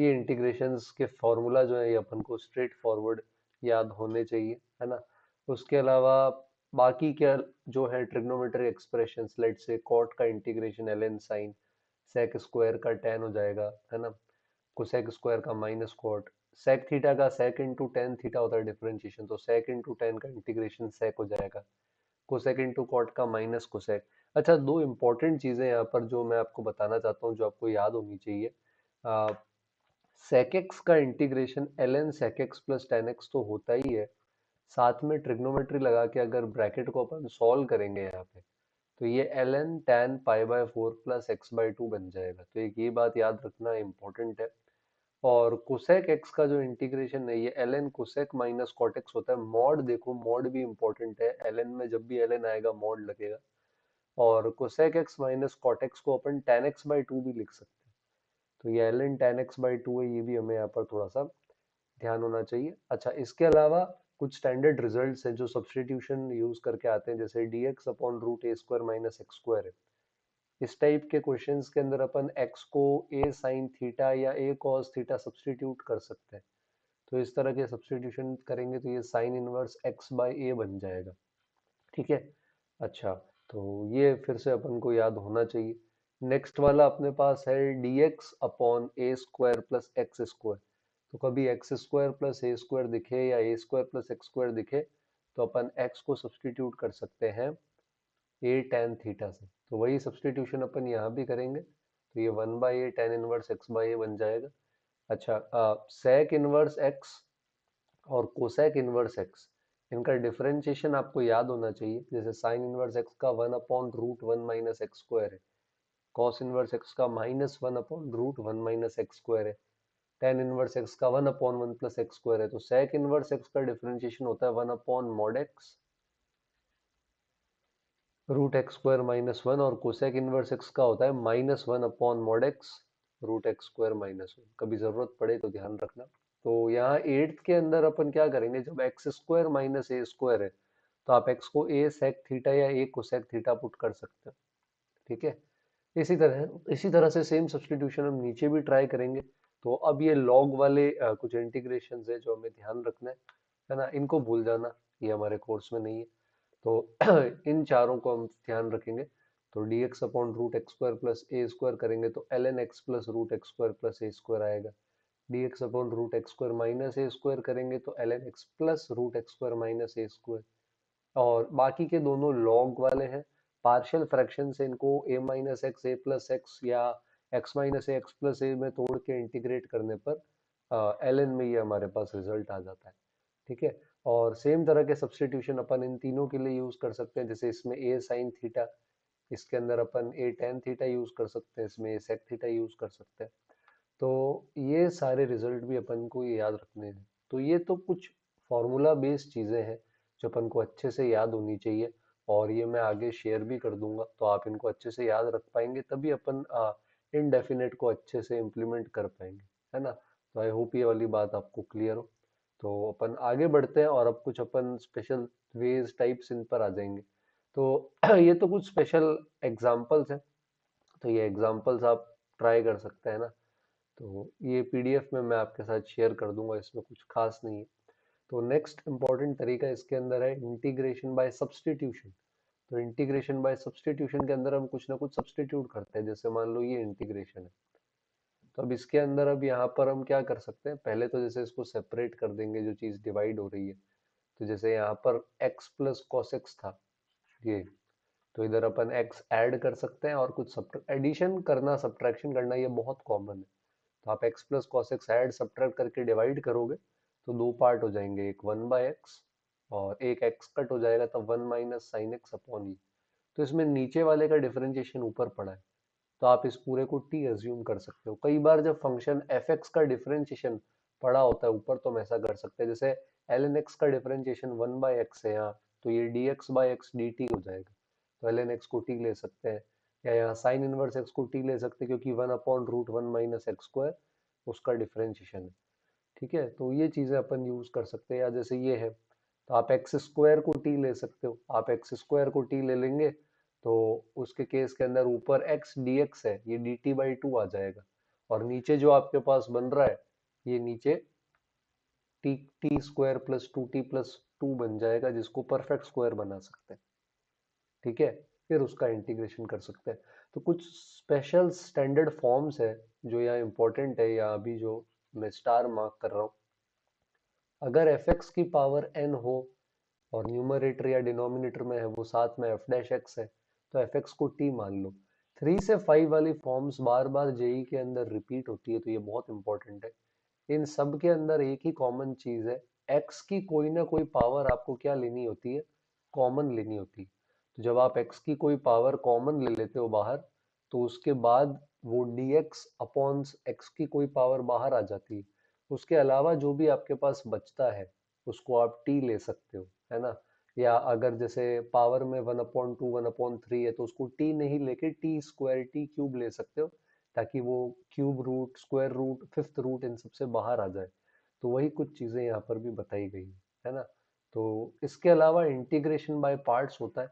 ये इंटीग्रेशंस के फॉर्मूला जो है ये अपन को स्ट्रेट फॉरवर्ड याद होने चाहिए, है ना। उसके अलावा बाकी क्या जो है ट्रिग्नोमेट्री एक्सप्रेशंस, लेट से कॉट का integration ln sine sec square का tan हो जाएगा, है ना। कोसेक स्क्वायर का माइनस कॉट, सेक थीटा का सेक इंटू टेन थीटा होता है डिफरेंशिएशन, तो सेक इंटू टेन का इंटीग्रेशन सेक हो जाएगा, कोसेक इंटू कॉट का माइनस कोसेक। अच्छा, दो इंपॉर्टेंट चीजें यहाँ पर जो मैं आपको बताना चाहता हूँ जो आपको याद होनी चाहिए। सेक एक्स का integration ln sec x plus tan x तो होता ही है, साथ में ट्रिग्नोमेट्री लगा के अगर ब्रैकेट को अपन सॉल्व करेंगे यहाँ पे, तो ये ln tan pi by four plus x by to बन जाएगा। तो एक ये बात याद रखना इम्पोर्टेंट है। और कोसेक एक्स का जो इंटीग्रेशन है ये ln cosec minus cot x होता है। मॉड देखो, मॉड भी इम्पोर्टेंट है, ln में जब भी ln आएगा मॉड लगेगा। और cosec x minus cot x को अपन tan एक्स बाई टू भी लिख सकते हैं। तो ये ln tan x by two है, ये भी हमें यहाँ पर थोड़ा सा ध्यान होना चाहिए। अच्छा, इसके अलावा कुछ स्टैंडर्ड रिजल्ट्स हैं जो सब्स्टिट्यूशन यूज करके आते हैं, जैसे dx अपॉन रूट ए स्क्वायर माइनस एक्स स्क्वायर है। इस टाइप के क्वेश्चंस के अंदर अपन x को a साइन थीटा या a कॉस थीटा सब्स्टिट्यूट कर सकते हैं। तो इस तरह के सब्स्टिट्यूशन करेंगे तो ये sine inverse x by a बन जाएगा। ठीक है। अच्छा, तो ये फिर से अपन को याद होना चाहिए। नेक्स्ट वाला अपने पास है dx अपॉन ए स्क्वायर प्लस एक्स स्क्वायर। तो कभी x square plus a square दिखे या ए स्क्वायर प्लस एक्स स्क्वायर दिखे, तो अपन x को सब्स्टिट्यूट कर सकते हैं ए टेन थीटा से। तो वही सब्स्टिट्यूशन अपन यहाँ भी करेंगे, तो ये one by a tan inverse x by a बन जाएगा। अच्छा, सेक इनवर्स एक्स और कोसेक इनवर्स एक्स, इनका डिफरेंशिएशन आपको याद होना चाहिए। जैसे साइन इनवर्स एक्स का one upon root one minus x square है, कॉस इनवर्स एक्स का minus one upon root one minus x square है, टेन इनवर्स एक्स का one upon one plus x square है। तो सेक इनवर्स एक्स का differentiation होता है one upon mod x root x square minus one, और cosec inverse x का होता है minus one upon mod x root x square minus one. कभी जरूरत पड़े तो ध्यान रखना। तो यहाँ एट्थ के अंदर अपन क्या करेंगे, जब x square minus a square है तो आप एक्स को ए सेक थीटा या ए कोसेक थीटा पुट कर सकते हैं। ठीक है। इसी तरह से सेम सब्स्टिट्यूशन हम नीचे भी ट्राई करेंगे। तो अब ये लॉग वाले कुछ इंटीग्रेशन है जो हमें ध्यान रखना है ना, इनको भूल जाना, ये हमारे कोर्स में नहीं है। तो इन चारों को हम ध्यान रखेंगे। तो d x upon root x square plus a square करेंगे तो l n x plus root x square plus a square आएगा। D x upon root x square minus a square करेंगे तो l n x plus root x square minus a square. और बाकी के दोनों log वाले हैं, पार्शियल फ्रैक्शन से इनको ए माइनस एक्स ए प्लस एक्स या एक्स माइनस ए एक्स प्लस ए में तोड़ के इंटीग्रेट करने पर एल एन में ये हमारे पास रिजल्ट आ जाता है। ठीक है। और सेम तरह के सब्स्टिट्यूशन अपन इन तीनों के लिए यूज कर सकते हैं, जैसे इसमें ए साइन थीटा, इसके अंदर अपन ए टेन थीटा यूज कर सकते हैं, इसमें ए सेक थीटा यूज कर सकते हैं। तो ये सारे रिजल्ट भी अपन को ये याद रखने हैं। तो ये तो कुछ फॉर्मूला बेस्ड चीजें हैं जो अपन को अच्छे से याद होनी चाहिए, और ये मैं आगे शेयर भी कर दूंगा, तो आप इनको अच्छे से याद रख पाएंगे, तभी अपन इनडेफिनेट को अच्छे से इम्प्लीमेंट कर पाएंगे, है ना। तो आई होप ये वाली बात आपको क्लियर हो। तो अपन आगे बढ़ते हैं और अब कुछ अपन स्पेशल वेज टाइप्स इन पर आ जाएंगे। तो ये तो कुछ स्पेशल एग्जांपल्स हैं, तो ये एग्जांपल्स आप ट्राई कर सकते हैं ना। तो ये पीडीएफ में मैं आपके साथ शेयर कर दूंगा, इसमें कुछ खास नहीं है। तो नेक्स्ट इंपॉर्टेंट तरीका इसके अंदर है इंटीग्रेशन बाय सब्स्टिट्यूशन। तो इंटीग्रेशन बाय सब्स्टिट्यूशन के अंदर हम कुछ ना कुछ सब्स्टिट्यूट करते हैं, जैसे मान लो ये इंटीग्रेशन है। तो अब इसके अंदर अब यहाँ पर हम क्या कर सकते हैं, पहले तो जैसे इसको सेपरेट कर देंगे जो चीज डिवाइड हो रही है। तो जैसे यहाँ पर x प्लस कॉस एक्स था ये, तो इधर अपन x ऐड कर सकते हैं, और कुछ एडिशन करना सब्ट्रैक्शन करना ये बहुत कॉमन है। तो आप x plus cos x add subtract करके डिवाइड करोगे तो दो पार्ट हो जाएंगे, एक वन बाय एक्स और एक x कट हो जाएगा, तब one minus sine x upon e. तो इसमें नीचे वाले का डिफरेंशिएशन ऊपर पड़ा है, तो आप इस पूरे को t एज्यूम कर सकते हो। कई बार जब फंक्शन एफ एक्स का डिफरेंशिएशन पड़ा होता है ऊपर, तो हम ऐसा कर सकते हैं, जैसे एल एन एक्स का डिफरेंशिएशन वन बाय एक्स है यहाँ, तो ये d x by x d t हो जाएगा। तो एल एन एक्स को t ले सकते हैं, या यहाँ साइन इनवर्स एक्स को t ले सकते हैं, क्योंकि one upon root one minus x square उसका डिफरेंशिएशन है। ठीक है। तो ये चीजें अपन यूज कर सकते हैं, या जैसे ये है, तो आप एक्स स्क्वायर को टी ले सकते हो, आप एक्स स्क्वायर को टी ले लेंगे तो उसके केस के अंदर ऊपर एक्स डी एक्स है, ये डी टी बाई टू आ जाएगा, और नीचे जो आपके पास बन रहा है ये नीचे T T square plus 2t+2 बन जाएगा, जिसको परफेक्ट स्क्वायर बना सकते हैं। ठीक है, फिर उसका इंटीग्रेशन कर सकते हैं। तो कुछ स्पेशल स्टैंडर्ड फॉर्म्स है जो यहाँ इंपॉर्टेंट है, या अभी जो मैं स्टार मार्क कर रहा हूँ। अगर एफ एक्स की पावर n हो और न्यूमरेटर या डिनोमिनेटर में है वो साथ में एफ डैश एक्स है, तो एफ एक्स को t मान लो। 3 से 5 वाली फॉर्म्स बार बार जेई के अंदर रिपीट होती है, तो ये बहुत इंपॉर्टेंट है। इन सब के अंदर एक ही कॉमन चीज है, x की कोई ना कोई पावर आपको क्या लेनी होती है, कॉमन लेनी होती है। तो जब आप x की कोई पावर कॉमन ले लेते हो बाहर, तो उसके बाद वो dx अपॉन x की कोई पावर बाहर आ जाती है। उसके अलावा जो भी आपके पास बचता है उसको आप t ले सकते हो, है ना। या अगर जैसे पावर में 1/2 1/3 है तो उसको t नहीं लेके टी स्क्वायर टी क्यूब ले सकते हो, ताकि वो cube root square root fifth root इन सबसे बाहर आ जाए। तो वही कुछ चीजें यहाँ पर भी बताई गई है ना। तो इसके अलावा इंटीग्रेशन बाय पार्ट्स होता है,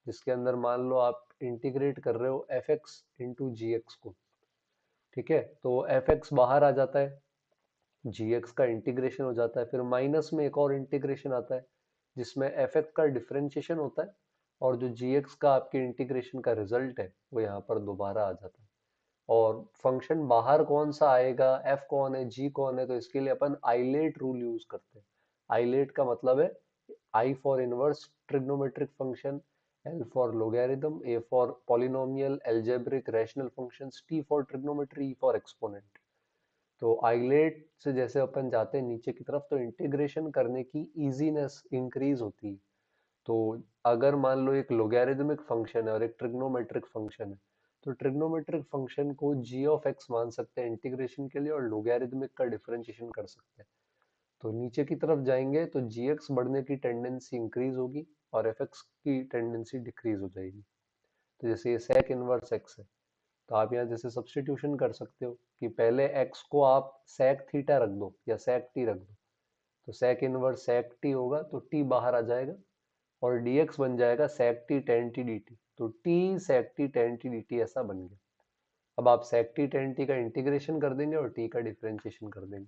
जिसके अंदर मान लो आप इंटीग्रेट कर रहे हो एफ एक्स इंटू जी एक्स को। ठीक है, तो एफ एक्स बाहर आ जाता है, जी एक्स का इंटीग्रेशन हो जाता है, फिर माइनस में एक और इंटीग्रेशन आता है जिसमें एफ एक्स का डिफरेंशिएशन होता है, और जो जी एक्स का आपके इंटीग्रेशन का रिजल्ट है वो यहाँ पर दोबारा आ जाता है। और फंक्शन बाहर कौन सा आएगा, एफ कौन है जी कौन है, तो इसके लिए अपन आइलेट रूल यूज करते हैं। आइलेट का मतलब है I for inverse trigonometric function, L for logarithm, A for polynomial algebraic rational functions, T for trigonometry, E for exponent. तो आइलेट से जैसे अपन जाते हैं नीचे की तरफ, तो इंटीग्रेशन करने की इजीनेस इंक्रीज होती है। तो अगर मान लो एक लोगैरिथमिक फंक्शन है और एक ट्रिग्नोमेट्रिक फंक्शन है, तो ट्रिग्नोमेट्रिक फंक्शन को जी ऑफ एक्स मान सकते हैं इंटीग्रेशन के लिए, और लोगैरिथमिक का डिफरेंशिएशन कर सकते हैं। तो नीचे की तरफ जाएंगे तो जी एक्स बढ़ने की टेंडेंसी इंक्रीज होगी और एफ एक्स की टेंडेंसी डिक्रीज हो जाएगी। तो जैसे ये सेक इनवर्स एक्स है, तो आप यहाँ जैसे सब्स्टिट्यूशन कर सकते हो कि पहले एक्स को आप सेक थीटा रख दो या सेक टी रख दो, तो सेक इनवर्स सेक टी होगा तो टी बाहर आ जाएगा, और dx बन जाएगा sec t tan t dt। तो t sec t tan t dt ऐसा बन गया। अब आप sec t tan t का इंटीग्रेशन कर देंगे और t का डिफरेंशिएशन कर देंगे।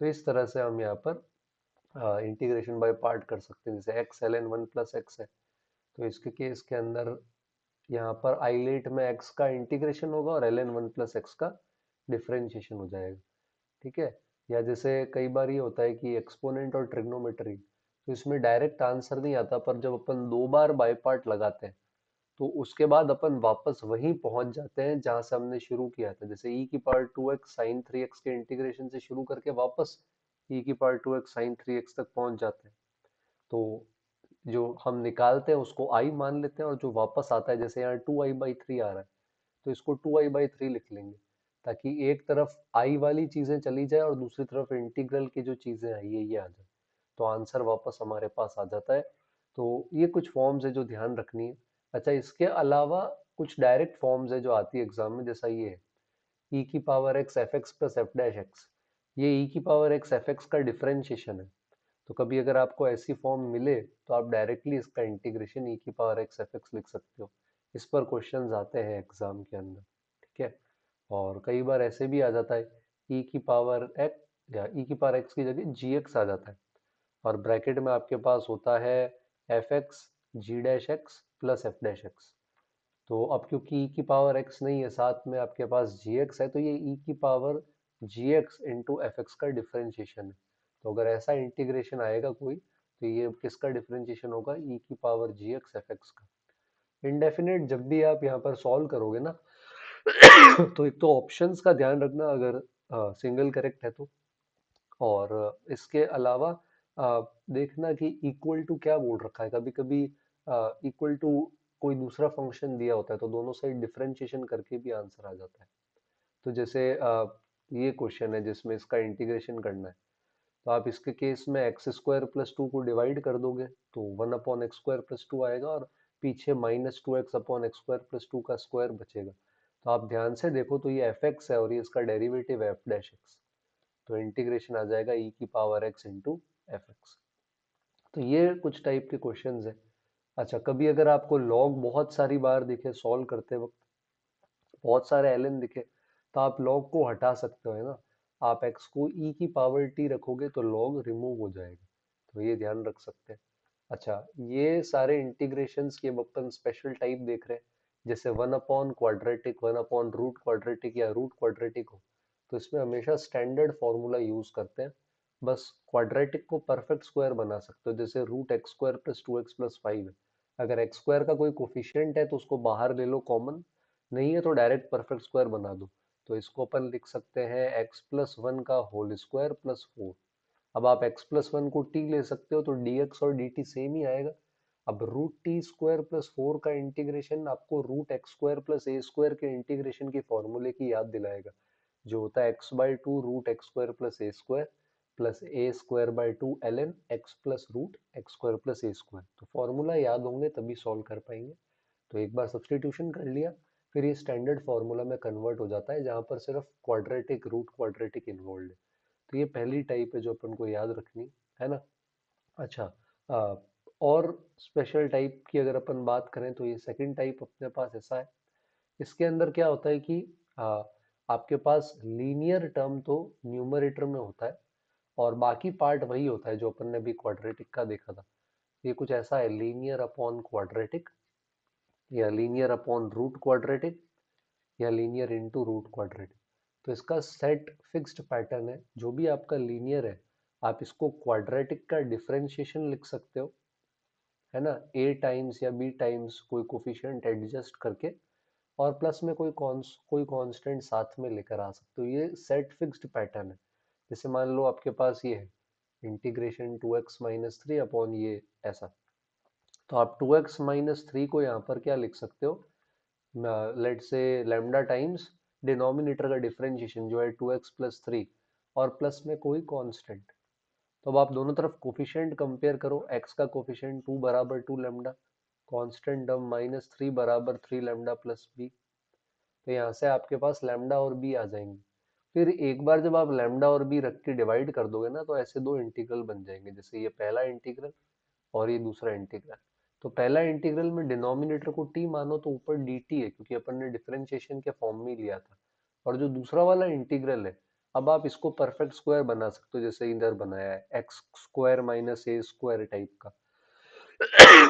तो इस तरह से हम यहाँ पर इंटीग्रेशन बाय पार्ट कर सकते हैं। जैसे x ln 1 प्लस एक्स है, तो इसके केस के अंदर यहाँ पर आइलेट में x का इंटीग्रेशन होगा और ln 1 प्लस एक्स का डिफरेंशिएशन हो जाएगा। ठीक है, या जैसे कई बार ये होता है कि एक्सपोनेंट और ट्रिग्नोमेट्री, तो इसमें डायरेक्ट आंसर नहीं आता, पर जब अपन 2 बार बाय पार्ट लगाते हैं तो उसके बाद अपन वापस वहीं पहुंच जाते हैं जहां से हमने शुरू किया था। जैसे e की पावर 2x साइन 3x के इंटीग्रेशन से शुरू करके वापस e की पावर 2x साइन 3x तक पहुंच जाते हैं। तो जो हम निकालते हैं उसको i मान लेते हैं, और जो वापस आता है जैसे यहाँ 2i/3 आ रहा है, तो इसको 2i/3 लिख लेंगे, ताकि एक तरफ i वाली चीजें चली जाए और दूसरी तरफ इंटीग्रल की जो चीजें आई है ये आ जाए, तो आंसर वापस हमारे पास आ जाता है। तो ये कुछ फॉर्म्स है जो ध्यान रखनी है। अच्छा, इसके अलावा कुछ डायरेक्ट फॉर्म्स है जो आती है एग्जाम में, जैसा ये है e की power x F x plus f dash x. ये e की पावर x एफ एक्स का डिफरेंशिएशन है। तो कभी अगर आपको ऐसी फॉर्म मिले तो आप डायरेक्टली इसका इंटीग्रेशन e की पावर x एफ एक्स लिख सकते हो। इस पर क्वेश्चंस आते हैं एग्जाम के अंदर। ठीक है, और कई बार ऐसे भी आ जाता है e की पावर x, या e की पावर x की जगह जी एक्स आ जाता है, और ब्रैकेट में आपके पास होता है f x g dash x plus f dash x. तो अब क्योंकि e की पावर x नहीं है, साथ में आपके पास gx है, तो ये e की power gx into F x का डिफरेंशिएशन है। तो अगर ऐसा इंटीग्रेशन आएगा कोई, तो ये किसका डिफरेंशिएशन होगा, e की पावर gx एफ एक्स का। इंडेफिनेट जब भी आप यहाँ पर सॉल्व करोगे ना तो एक तो ऑप्शंस का ध्यान रखना, अगर सिंगल करेक्ट है तो, और इसके अलावा देखना कि इक्वल टू क्या बोल रखा है। कभी कभी इक्वल टू कोई दूसरा फंक्शन दिया होता है, तो दोनों साइड डिफरेंशिएशन करके भी आंसर आ जाता है। तो जैसे ये क्वेश्चन है जिसमें इसका इंटीग्रेशन करना है, तो आप इसके केस में एक्स स्क्वायर प्लस टू को डिवाइड कर दोगे तो 1/x² + 2 आएगा, और पीछे -2x/x² + 2 का स्क्वायर बचेगा। तो आप ध्यान से देखो तो ये एफ एक्स है और ये इसका डेरिवेटिव है एफ डैश एक्स। तो इंटीग्रेशन आ जाएगा e की power x into F x. तो ये कुछ टाइप के क्वेश्चंस है। अच्छा, कभी अगर आपको लॉग बहुत सारी बार दिखे सॉल्व करते वक्त, बहुत सारे एलएन दिखे, तो आप log को हटा सकते हो, है ना। आप x को e की पावर t रखोगे तो log रिमूव हो जाएगा, तो ये ध्यान रख सकते हैं। अच्छा, ये सारे इंटीग्रेशंस के अब अपन स्पेशल टाइप देख रहे हैं, जैसे one upon quadratic, one upon root quadratic या रूट क्वाड्रेटिक हो, तो इसमें हमेशा स्टैंडर्ड फॉर्मूला यूज करते हैं। बस क्वाड्रेटिक को परफेक्ट स्क्वायर बना सकते हो, जैसे root x square plus 2x+5 है। अगर एक्स स्क्वायर का कोई कोफिशिएंट है तो उसको बाहर ले लो कॉमन, नहीं है तो डायरेक्ट परफेक्ट स्क्वायर बना दो। तो इसको अपन लिख सकते हैं x+1 का होल स्क्वायर प्लस 4। अब आप x+1 को t ले सकते हो तो dx और dt सेम ही आएगा। अब रूट टी स्क्वायर प्लस 4 का इंटीग्रेशन आपको root x square plus a square के इंटीग्रेशन की फॉर्मूले की याद दिलाएगा, जो होता है x/2 root x square plus a square plus a square by 2 ln x plus root x square plus a square. तो फॉर्मूला याद होंगे तभी सॉल्व कर पाएंगे। तो एक बार सब्सटीट्यूशन कर लिया, फिर ये स्टैंडर्ड फॉर्मूला में कन्वर्ट हो जाता है, जहां पर सिर्फ क्वाड्रेटिक रूट क्वाड्रेटिक इन्वॉल्व है। तो ये पहली टाइप है जो अपन को याद रखनी है ना। अच्छा, आ, और स्पेशल टाइप की अगर अपन बात करें तो ये सेकंड टाइप अपने पास ऐसा है। इसके अंदर क्या होता है कि आ, आपके पास लीनियर टर्म तो न्यूमरेटर में होता है, और बाकी पार्ट वही होता है जो अपन ने अभी क्वाड्रेटिक का देखा था। ये कुछ ऐसा है, लीनियर अपॉन क्वाड्रेटिक, या लीनियर अपॉन रूट क्वाड्रेटिक, या लीनियर इनटू रूट क्वाड्रेटिक। तो इसका सेट फिक्स्ड पैटर्न है, जो भी आपका लीनियर है आप इसको क्वाड्रेटिक का डिफरेंशिएशन लिख सकते हो, है ना। a टाइम्स या b टाइम्स कोई कोफिशिएंट एडजस्ट करके, और प्लस में कोई कांस्टेंट साथ में लेकर आ सकते हो। ये सेट फिक्स्ड पैटर्न है। जैसे मान लो आपके पास ये है इंटीग्रेशन 2x-3 अपॉन ये ऐसा, तो आप 2x-3 को यहाँ पर क्या लिख सकते हो, लेट से लैम्डा टाइम्स डिनोमिनेटर का डिफरेंशिएशन जो है 2x+3, और प्लस में कोई कांस्टेंट। तो अब आप दोनों तरफ कोफिशिएंट कंपेयर करो, x का कोफिशिएंट 2 बराबर 2 लैम्डा, कांस्टेंट टर्म -3 बराबर 3 लैम्डा प्लस बी। तो यहाँ से आपके पास लैम्डा और बी आ जाएंगे। फिर एक बार जब आप लैम्डा और बी रख के डिवाइड कर दोगे ना, तो ऐसे दो इंटीग्रल बन जाएंगे, जैसे ये पहला इंटीग्रल और ये दूसरा इंटीग्रल। तो पहला इंटीग्रल में डिनोमिनेटर को t मानो तो ऊपर dt है, क्योंकि अपन ने डिफरेंशिएशन के फॉर्म में ही लिया था। और जो दूसरा वाला इंटीग्रल है, अब आप इसको परफेक्ट स्क्वायर बना सकते हो, जैसे इधर बनाया है x square minus a square type का।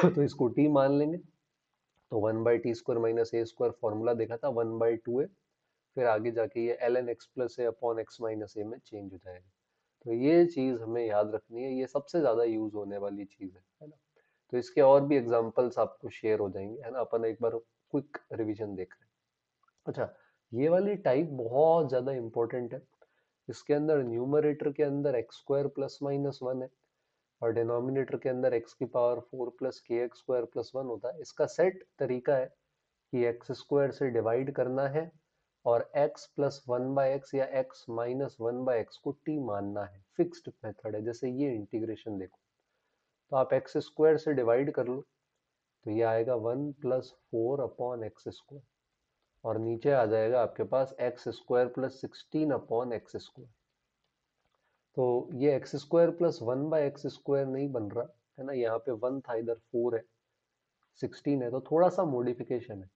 तो इसको t मान लेंगे, तो 1/t² - a² फॉर्मूला देखा था, 1/2 है। फिर आगे जाके ये ln x प्लस ए अपॉन एक्स माइनस ए में चेंज हो जाएगा। तो ये चीज हमें याद रखनी है, ये सबसे ज्यादा यूज होने वाली चीज है ना। तो इसके और भी एग्जांपल्स आपको शेयर हो जाएंगे, है ना। अपन एक बार क्विक रिवीजन देख रहे हैं। अच्छा, ये वाली टाइप बहुत ज्यादा इंपॉर्टेंट है। इसके अंदर न्यूमरेटर के अंदर x square plus minus one है, और डिनोमिनेटर के अंदर एक्स की पावर 4 प्लस के एक्स स्क्वायर प्लस वन होता है। इसका सेट तरीका है कि एक्स स्क्वायर से डिवाइड करना है, और x plus one by x या x minus one by x को t मानना है। फिक्स्ड मेथड है। जैसे ये इंटीग्रेशन देखो, तो आप एक्स स्क्वायर से डिवाइड कर लो, तो ये आएगा 1+4 अपॉन एक्स स्क्वायर, और नीचे आ जाएगा आपके पास x square plus 16 upon x square. तो ये x square plus one by x square नहीं बन रहा, है ना। यहाँ पे 1 था, इधर 4 है, 16 है, तो थोड़ा सा मॉडिफिकेशन है।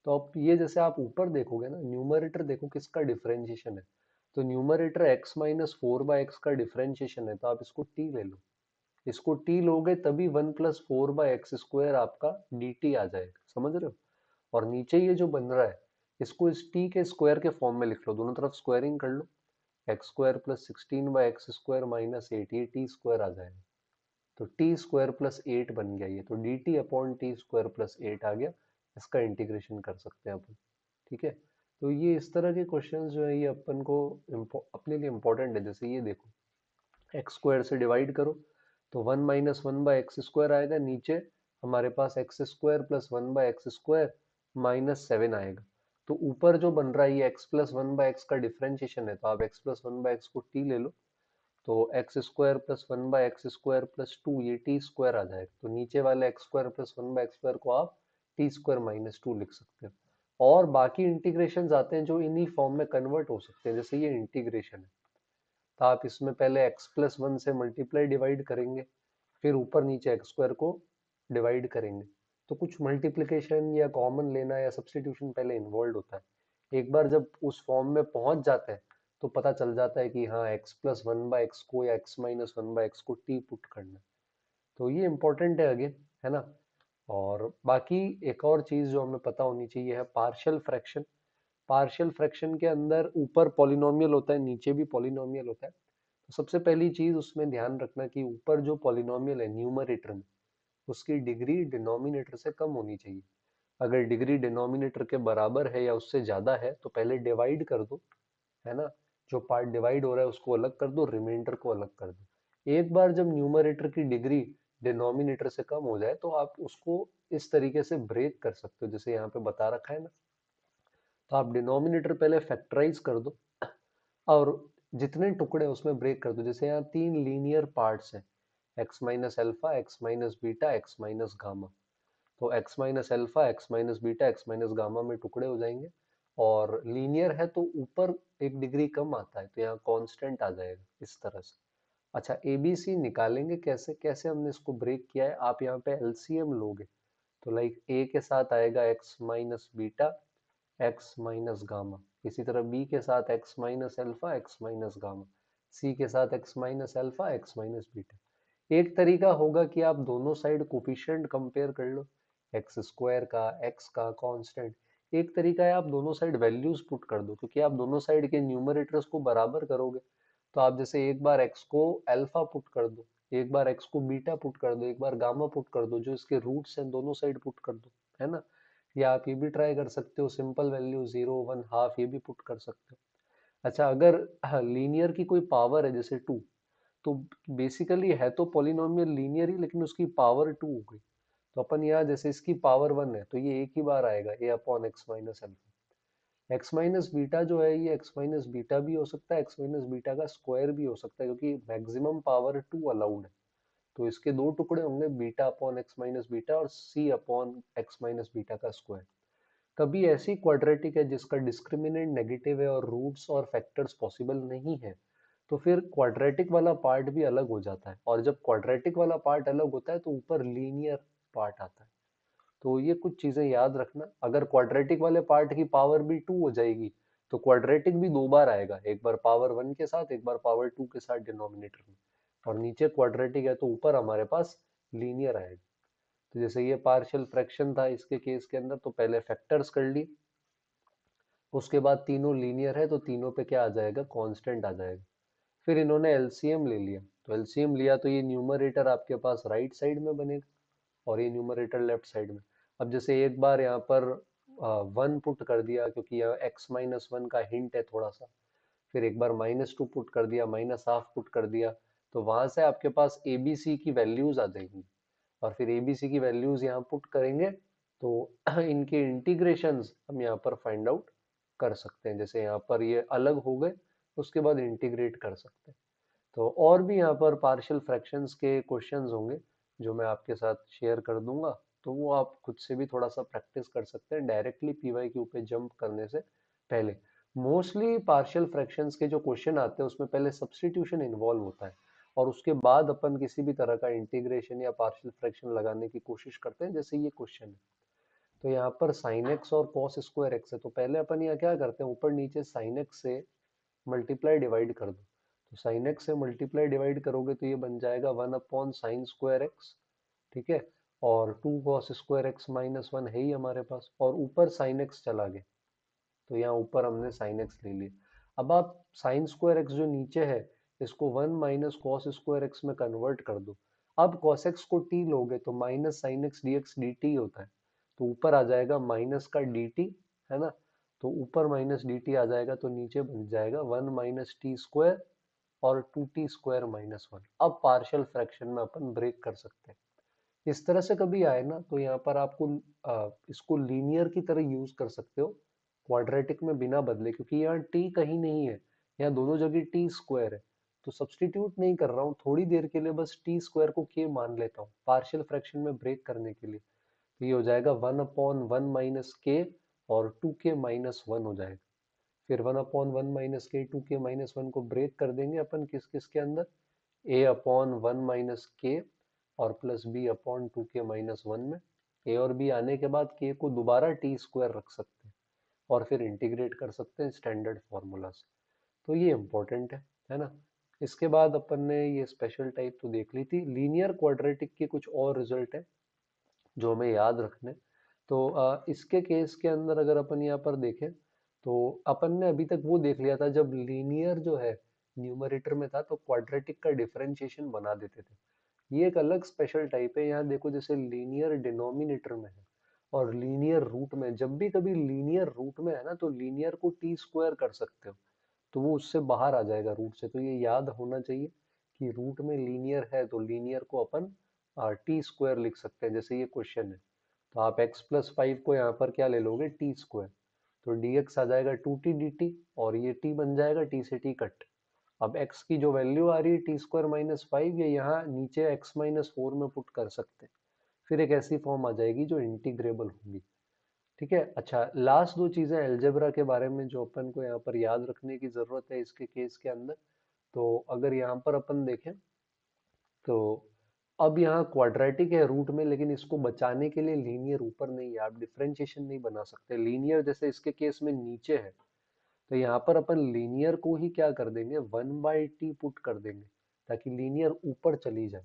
तो अब ये जैसे आप ऊपर देखोगे ना, न्यूमरेटर देखो किसका डिफरेंशिएशन है, तो न्यूमरेटर x-4/x का डिफरेंशिएशन है, तो आप इसको t ले लो। इसको t लोगे तभी 1+4/x² आपका dt आ जाएगा, समझ रहे हो। और नीचे ये जो बन रहा है, इसको इस t के स्क्वायर के फॉर्म में लिख लो, दोनों तरफ स्क्वायरिंग कर लो। X square plus 16/x² minus 8, ये टी स्क्वायर आ जाएगा। तो टी स्क्वायर प्लस 8 बन गया ये, तो D T upon T square plus 8 आ गया। इसका इंटीग्रेशन कर सकते हैं अपन, ठीक है। तो ये इस तरह के क्वेश्चंस जो है ये अपन को अपने लिए इंपॉर्टेंट है। जैसे ये देखो, एक्स स्क्वायर से डिवाइड करो तो 1-1/x² आएगा, नीचे हमारे पास एक्स स्क्वायर प्लस 1/x² -7 आएगा। तो ऊपर जो बन रहा है ये x प्लस 1/x का डिफरेंशिएशन है, तो आप x प्लस 1/x को t ले लो, तो x square plus 1/x² plus 2, ये टी स्क्वायर आ जाएगा। तो नीचे वाले एक्स स्क्वायर प्लस 1/x² को आप टी स्क्वायर माइनस 2 लिख सकते हो। और बाकी इंटीग्रेशन आते हैं जो इन्हीं फॉर्म में कन्वर्ट हो सकते हैं, जैसे ये इंटीग्रेशन है, तो आप इसमें पहले x प्लस वन से मल्टीप्लाई डिवाइड करेंगे, फिर ऊपर नीचे एक्स स्क्वायर को डिवाइड करेंगे। तो कुछ मल्टीप्लिकेशन या कॉमन लेना या सब्सटीट्यूशन पहले इन्वॉल्व होता है। एक बार जब उस फॉर्म में पहुंच जाते हैं तो पता चल जाता है कि हाँ x plus one by x को या x minus one by x को टी पुट करना है। तो ये इंपॉर्टेंट है अगेन, है ना। और बाकी एक और चीज जो हमें पता होनी चाहिए है पार्शियल फ्रैक्शन। पार्शियल फ्रैक्शन के अंदर ऊपर पॉलिनोमियल होता है, नीचे भी पॉलिनोमियल होता है। तो सबसे पहली चीज उसमें ध्यान रखना कि ऊपर जो पॉलिनोमियल है न्यूमरेटर में, उसकी डिग्री डिनोमिनेटर से कम होनी चाहिए। अगर डिग्री डिनोमिनेटर के बराबर है या उससे ज्यादा है तो पहले डिवाइड कर दो, है ना। जो पार्ट डिवाइड हो रहा है उसको अलग कर दो, रिमाइंडर को अलग कर दो। एक बार जब न्यूमरेटर की डिग्री डिनोमिनेटर से कम हो जाए तो आप उसको इस तरीके से ब्रेक कर सकते हो जैसे यहाँ पे बता रखा है ना। तो आप डिनोमिनेटर पहले फैक्टराइज कर दो और जितने टुकड़े उसमें ब्रेक कर दो। जैसे यहाँ तीन लीनियर पार्ट्स हैं, x minus alpha, x minus beta, x minus gamma. तो x minus alpha, x minus beta, x minus gamma में टुकड़े हो जाएंगे। और लीनियर है तो ऊपर एक डिग्री कम आता है तो यहाँ कांस्टेंट आ जाएगा इस तरह से। अच्छा, एबीसी निकालेंगे कैसे, कैसे हमने इसको ब्रेक किया है। आप यहाँ पे एलसीएम लोगे तो लाइक ए के साथ आएगा x minus beta, x minus gamma. इसी तरह बी के साथ x minus alpha, x minus gamma. C के साथ x minus alpha, x minus beta. एक तरीका होगा कि आप दोनों साइड कोफिशिएंट कंपेयर कर लो, एक्स स्क्वायर का, एक्स का, कांस्टेंट। एक तरीका है आप दोनों साइड वैल्यूज पुट कर दो, क्योंकि आप दोनों साइड के न्यूमरेटर्स को बराबर करोगे। तो आप जैसे एक बार एक्स को अल्फा पुट कर दो, एक बार एक्स को बीटा पुट कर दो, एक बार गामा पुट कर दो, जो इसके रूट्स हैं दोनों साइड पुट कर दो, है ना। या आप ये भी ट्राई कर सकते हो, simple value zero one half ये भी पुट कर सकते हो। अच्छा, अगर लीनियर की कोई पावर है जैसे टू, तो बेसिकली है तो पॉलिनोमियल लीनियर ही, लेकिन उसकी पावर टू हो गई। तो अपन यहाँ जैसे इसकी पावर वन है तो ये एक ही बार आएगा, a upon x minus alpha. X minus beta जो है ये एक्स माइनस बीटा भी हो सकता है, एक्स माइनस बीटा का स्क्वायर भी हो सकता है, क्योंकि मैक्सिमम पावर टू अलाउड है। तो इसके दो टुकड़े होंगे, beta upon x minus beta और सी अपॉन एक्स माइनस बीटा का स्क्वायर। कभी ऐसी क्वाड्रेटिक है जिसका डिस्क्रिमिनेंट नेगेटिव है और रूट्स और फैक्टर्स पॉसिबल नहीं है, तो फिर क्वाड्रेटिक वाला पार्ट भी अलग हो जाता है। और जब क्वाड्रेटिक वाला पार्ट अलग होता है तो ऊपर लीनियर पार्ट आता है। तो ये कुछ चीजें याद रखना। अगर क्वाड्रेटिक वाले पार्ट की पावर भी टू हो जाएगी तो क्वाड्रेटिक भी दो बार आएगा, एक बार पावर वन के साथ, एक बार पावर टू के साथ डिनोमिनेटर में। और नीचे क्वाड्रेटिक है तो ऊपर हमारे पास लीनियर आएगा। तो जैसे ये पार्शियल फ्रैक्शन था इसके केस के अंदर, तो पहले फैक्टर्स कर ली, उसके बाद तीनों लीनियर है तो तीनों पे क्या आ जाएगा, कांस्टेंट आ जाएगा। फिर इन्होंने एलसीएम ले लिया, तो एलसीएम लिया तो ये न्यूमरेटर आपके पास राइट साइड में बनेगा और ये न्यूमरेटर लेफ्ट साइड में। अब जैसे एक बार यहाँ पर वन पुट कर दिया, क्योंकि यहाँ एक्स माइनस वन का हिंट है थोड़ा सा। फिर एक बार माइनस टू पुट कर दिया, माइनस हाफ पुट कर दिया, तो वहां से आपके पास एबीसी की वैल्यूज आ जाएंगी। और फिर एबीसी की वैल्यूज यहाँ पुट करेंगे तो इनके इंटीग्रेशंस हम यहाँ पर फाइंड आउट कर सकते हैं। जैसे यहाँ पर ये अलग हो गए, उसके बाद इंटीग्रेट कर सकते हैं। तो और भी यहाँ पर पार्शियल फ्रैक्शंस के क्वेश्चंस होंगे जो मैं आपके साथ शेयर कर दूंगा, तो वो आप खुद से भी थोड़ा सा प्रैक्टिस कर सकते हैं डायरेक्टली पीवाईक्यू पे जंप करने से पहले। मोस्टली पार्शियल फ्रैक्शंस के जो क्वेश्चन आते हैं उसमें पहले सब्स्टिट्यूशन इन्वॉल्व होता है और उसके बाद अपन किसी भी तरह का इंटीग्रेशन या पार्शियल फ्रैक्शन लगाने की कोशिश करते हैं, जैसे ये क्वेश्चन है। तो यहाँ पर साइन एक्स और कॉस स्क्वायर एक्स है, तो पहले अपन यहाँ क्या करते हैं, ऊपर नीचे साइन एक्स से मल्टीप्लाई डिवाइड कर दो। तो साइन एक्स से मल्टीप्लाई डिवाइड करोगे तो ये बन जाएगा one upon sine square x, ठीक है। और two cos square x minus one है ही हमारे पास, और ऊपर साइन एक्स चला गया तो यहाँ ऊपर हमने साइन एक्स ले लिया। अब आप साइन स्क्वायर एक्स जो नीचे है इसको one minus cos square x में कन्वर्ट कर दो। अब कॉस एक्स को टी लोगे तो minus sine x D x d T होता है, तो ऊपर आ जाएगा माइनस का डी टी, है ना। तो ऊपर माइनस डी टी आ जाएगा तो नीचे बन जाएगा वन माइनस टी स्क्वायर और two t square minus one. अब पार्शियल फ्रैक्शन में अपन ब्रेक कर सकते हैं। इस तरह से कभी आए ना तो यहाँ पर आपको इसको लीनियर की तरह यूज कर सकते हो, क्वाड्रेटिक में बिना बदले, क्योंकि यहाँ टी कहीं नहीं है, यहाँ दोनों जगह टी स्क्वायर है। तो सब्सटीट्यूट नहीं कर रहा हूँ, थोड़ी देर के लिए बस टी स्क्वायर को के मान लेता हूँ पार्शियल फ्रैक्शन में ब्रेक करने के लिए। तो ये हो जाएगा वन अपॉन वन माइनस के और टू के माइनस वन हो जाएगा। फिर वन अपॉन वन माइनस के, टू के माइनस वन को ब्रेक कर देंगे अपन किस किस के अंदर, ए अपॉन वन माइनस के और प्लस बी अपॉन टू के माइनस वन में। ए और बी आने के बाद के को दोबारा टी स्क्वायर रख सकते हैं, और फिर इंटीग्रेट कर सकते हैं स्टैंडर्ड फार्मूला से। तो ये इम्पोर्टेंट है ना। इसके बाद अपन ने ये स्पेशल टाइप तो देख ली थी। लीनियर क्वाड्रेटिक के कुछ और रिजल्ट है जो हमें याद रखने। तो इसके केस के अंदर अगर अपन यहाँ पर देखें तो अपन ने अभी तक वो देख लिया था, जब लीनियर जो है न्यूमरेटर में था तो क्वाड्रेटिक का डिफरेंशिएशन बना देते थे। ये एक अलग स्पेशल टाइप है। यहाँ देखो जैसे लीनियर डिनोमिनेटर में है और लीनियर रूट में, जब भी कभी लीनियर रूट में है ना तो लीनियर को टी स्क्वायर कर सकते हो, तो वो उससे बाहर आ जाएगा रूट से। तो ये याद होना चाहिए कि रूट में लीनियर है तो लीनियर को अपन टी स्क्वायर लिख सकते हैं। जैसे ये क्वेश्चन है तो आप x+5 को यहाँ पर क्या ले लोगे, टी स्क्वायर। तो dx आ जाएगा 2t dt और ये t बन जाएगा t से t कट। अब x की जो वैल्यू आ रही है t² - 5, ये यहाँ नीचे x-4 में पुट कर सकते हैं। फिर एक ऐसी फॉर्म आ जाएगी जो इंटीग्रेबल होगी। ठीक है। अच्छा, लास्ट दो चीजें अलजेब्रा के बारे में जो अपन को यहाँ पर याद रखने की जरूरत है इसके केस के अंदर। तो अगर यहाँ पर अपन देखें तो अब यहाँ क्वाड्रेटिक है रूट में, लेकिन इसको बचाने के लिए लीनियर ऊपर नहीं है, आप डिफरेंशिएशन नहीं बना सकते। लीनियर जैसे इसके केस में नीचे है तो यहाँ पर अपन लीनियर को ही क्या कर देंगे, 1/t पुट कर देंगे ताकि लीनियर ऊपर चली जाए।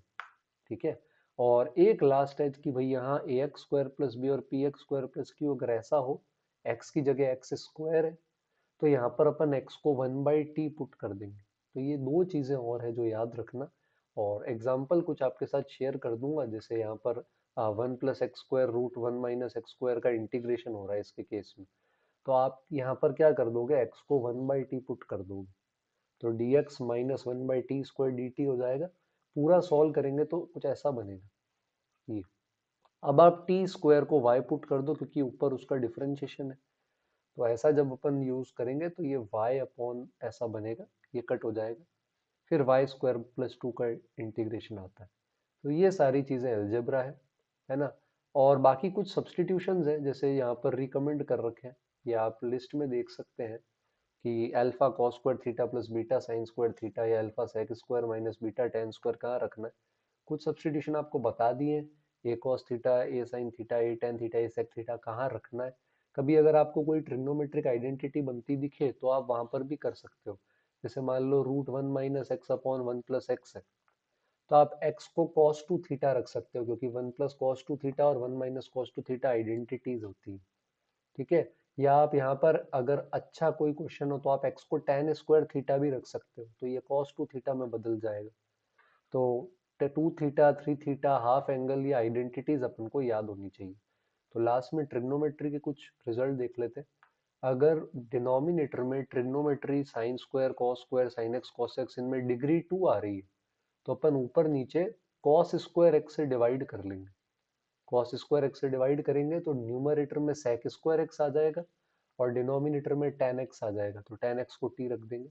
ठीक है। और एक लास्ट है कि भाई यहाँ ax² + b और px² + q अगर ऐसा हो, x की जगह x² है तो यहाँ पर अपन x को 1/t पुट कर देंगे। तो ये दो चीजें और है जो याद रखना। और एग्जाम्पल कुछ आपके साथ शेयर कर दूंगा, जैसे यहाँ पर 1 + x² √1 - x² का इंटीग्रेशन हो रहा है इसके केस में। तो आप यहाँ पर क्या कर दोगे, x को 1/t पुट कर दोगे तो dx - 1/t² dt हो जाएगा। पूरा सॉल्व करेंगे तो कुछ ऐसा बनेगा ये। अब आप टी स्क्वायर को y पुट कर दो क्योंकि ऊपर उसका डिफरेंशिएशन है। तो ऐसा जब अपन यूज करेंगे तो ये y अपॉन ऐसा बनेगा, ये कट हो जाएगा। फिर y² + 2 का इंटीग्रेशन आता है। तो ये सारी चीजें अलजेब्रा है ना। और बाकी कुछ सब्सटीट्यूशंस है जैसे यहाँ पर रिकमेंड कर रखे हैं, ये आप लिस्ट में देख सकते हैं कि alpha cos square theta plus beta sine square theta या alpha sec square minus beta tan square कहाँ रखना है। कुछ सब्सटीट्यूशन आपको बता दिए, a cos theta, a sine theta, a tan theta, a sec theta कहाँ रखना है। कभी अगर आपको कोई ट्रिग्नोमेट्रिक आइडेंटिटी बनती दिखे तो आप वहां पर भी कर सकते हो। जैसे मान लो √1 - x/1 + x है तो आप x को cos2 थीटा रख सकते हो क्योंकि 1 + cos2 थीटा और 1 - cos2 थीटा आइडेंटिटीज होती है। ठीक है। या आप यहाँ पर अगर अच्छा कोई क्वेश्चन हो तो आप x को tan² थीटा भी रख सकते हो तो ये cos2 थीटा में बदल जाएगा। तो 2 थीटा 3 थीटा हाफ एंगल ये आइडेंटिटीज अपन को याद होनी चाहिए। तो लास्ट में ट्रिग्नोमेट्री के कुछ रिजल्ट देख लेते हैं। अगर डिनोमिनेटर में trigonometry sine square cos square sine x cos x इनमें डिग्री 2 आ रही है तो अपन ऊपर नीचे कॉस स्क्वायर एक्स से डिवाइड कर लेंगे। कॉस स्क्वायर एक्स से डिवाइड करेंगे तो न्यूमरेटर में सेक स्क्वायर एक्स आ जाएगा और डिनोमिनेटर में tan एक्स आ जाएगा तो tan एक्स को टी रख देंगे।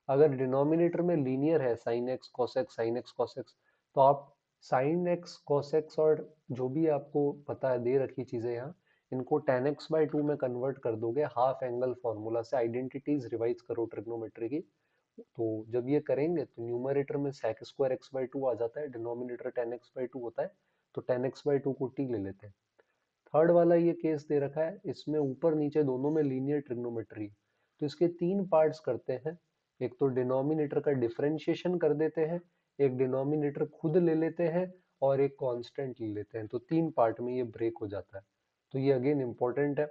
अगर डिनोमिनेटर में लीनियर है sine x cos x sine x cos x तो आप साइन एक्स कॉस एक्स और जो भी आपको पता है दे रखी चीजें यहाँ, इनको tan x/2 में कन्वर्ट कर दोगे हाफ एंगल फॉर्मूला से। आइडेंटिटीज रिवाइज करो ट्रिग्नोमेट्री की। तो जब ये करेंगे तो न्यूमरेटर में sec स्क्वायर x/2 आ जाता है, डिनोमिनेटर tan x/2 होता है तो tan x/2 को t ले लेते हैं। थर्ड वाला ये केस दे रखा है, इसमें ऊपर नीचे दोनों में लीनियर ट्रिग्नोमेट्री, तो इसके तीन पार्ट्स करते हैं। एक तो डिनोमिनेटर का डिफरेंशिएशन कर देते हैं, एक डिनोमिनेटर खुद ले लेते हैं और एक कांस्टेंट ले लेते हैं। तो तीन पार्ट में ये ब्रेक हो जाता है। तो ये अगेन इंपॉर्टेंट है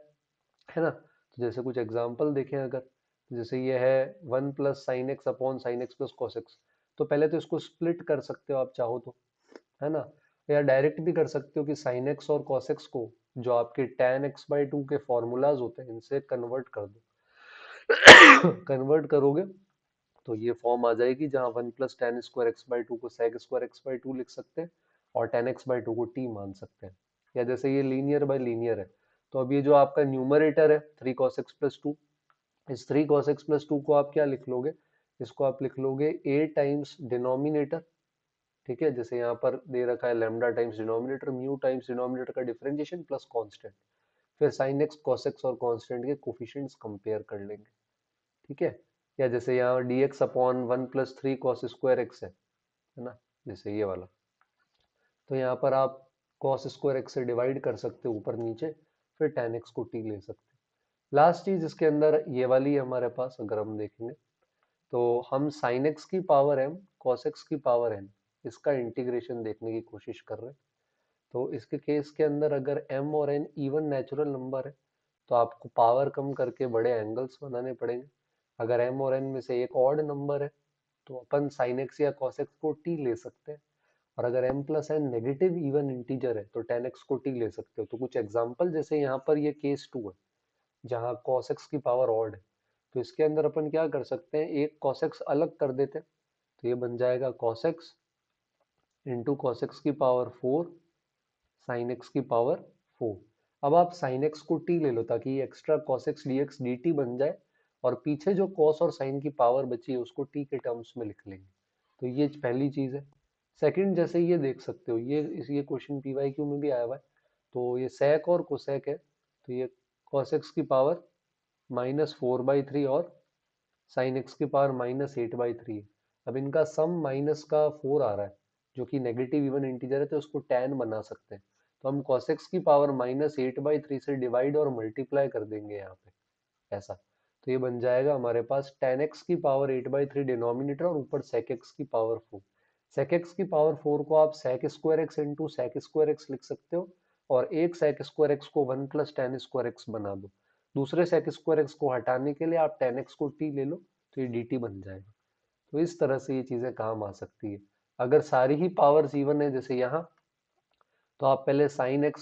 ना। तो जैसे कुछ एग्जांपल देखें अगर, तो जैसे ये है 1 + sin x/sin x + cos x। तो पहले तो इसको स्प्लिट कर सकते हो आप चाहो तो, है ना। या डायरेक्ट भी कर सकते हो कि sin x और cos x को जो आपके tan x/2 के फॉर्मूलाज होते हैं इनसे कन्वर्ट कर दो। कन्वर्ट करोगे तो ये फॉर्म आ जाएगी जहां 1 + tan² x/2 को sec² x/2 लिख सकते हैं और tan x/2 को t मान सकते हैं। या जैसे ये लीनियर बाय लीनियर है तो अब ये जो आपका न्यूमरेटर है 3 cos x + 2, इस 3 cos x + 2 को आप क्या लिख लोगे, इसको आप लिख लोगे a टाइम्स डिनोमिनेटर। ठीक है। जैसे यहाँ पर दे रखा है lambda times denominator, mu times denominator का डिफरेंशिएशन प्लस कांस्टेंट। फिर sin x cos x और कांस्टेंट के कोफिशिएंट्स कंपेयर कर लेंगे। ठीक है। या जैसे यहाँ dx/1 + 3 cos² x है ना, जैसे ये वाला। तो यहाँ पर आप cos² x से डिवाइड कर सकते हो ऊपर नीचे, फिर tan x को t ले सकते हो। लास्ट चीज इसके अंदर ये वाली है हमारे पास, अगर हम देखेंगे तो हम साइन एक्स की पावर एम कॉस एक्स की पावर एन इसका इंटीग्रेशन देखने की कोशिश कर रहे हैं। तो इसके केस के अंदर अगर m और n इवन नेचुरल नंबर है तो आपको पावर कम करके बड़े एंगल्स बनाने पड़ेंगे। अगर m और n में से एक ऑड नंबर है तो अपन sin x या cos x को t ले सकते हैं। और अगर m plus n negative even integer है तो tan x को t ले सकते हो। तो कुछ एग्जांपल, जैसे यहाँ पर ये केस 2 है जहाँ cos x की पावर ऑड है, तो इसके अंदर अपन क्या कर सकते हैं, एक cos x अलग कर देते हैं। तो ये बन जाएगा cos x into cos x की पावर 4 साइन एक्स की पावर 4। अब आप साइन एक्स को t ले लो ताकि ये extra cos x dx dt बन जाए, और पीछे जो cos और sin की पावर बची है उसको t के टर्म्स में लिख लेंगे। तो ये पहली चीज है। सेकंड, जैसे ये देख सकते हो, ये क्वेश्चन पीवाईक्यू में भी आया हुआ है। तो ये sec और cosec है, तो ये cos x की पावर -4/3 और साइन एक्स की पावर -8/3 है। अब इनका सम माइनस का 4 आ रहा है जो कि नेगेटिव इवन इंटीजर है, तो उसको tan बना सकते हैं। तो हम cos x की पावर -8/3 से डिवाइड और मल्टीप्लाई कर देंगे यहाँ पे, ऐसा। तो ये बन जाएगा हमारे पास tan x की पावर 8/3 डिनोमिनेटर और ऊपर sec x की पावर 4। sec x की पावर 4 को आप sec square x into sec square x लिख सकते हो, और एक sec स्क्वायर x को 1 प्लस tan स्क्वायर x बना दो। दूसरे sec स्क्वायर x को हटाने के लिए आप tan x को t ले लो, तो ये dt बन जाएगा। तो इस तरह से ये चीजें काम आ सकती है। अगर सारी ही पावर्स इवन है जैसे यहाँ, तो आप पहले sine x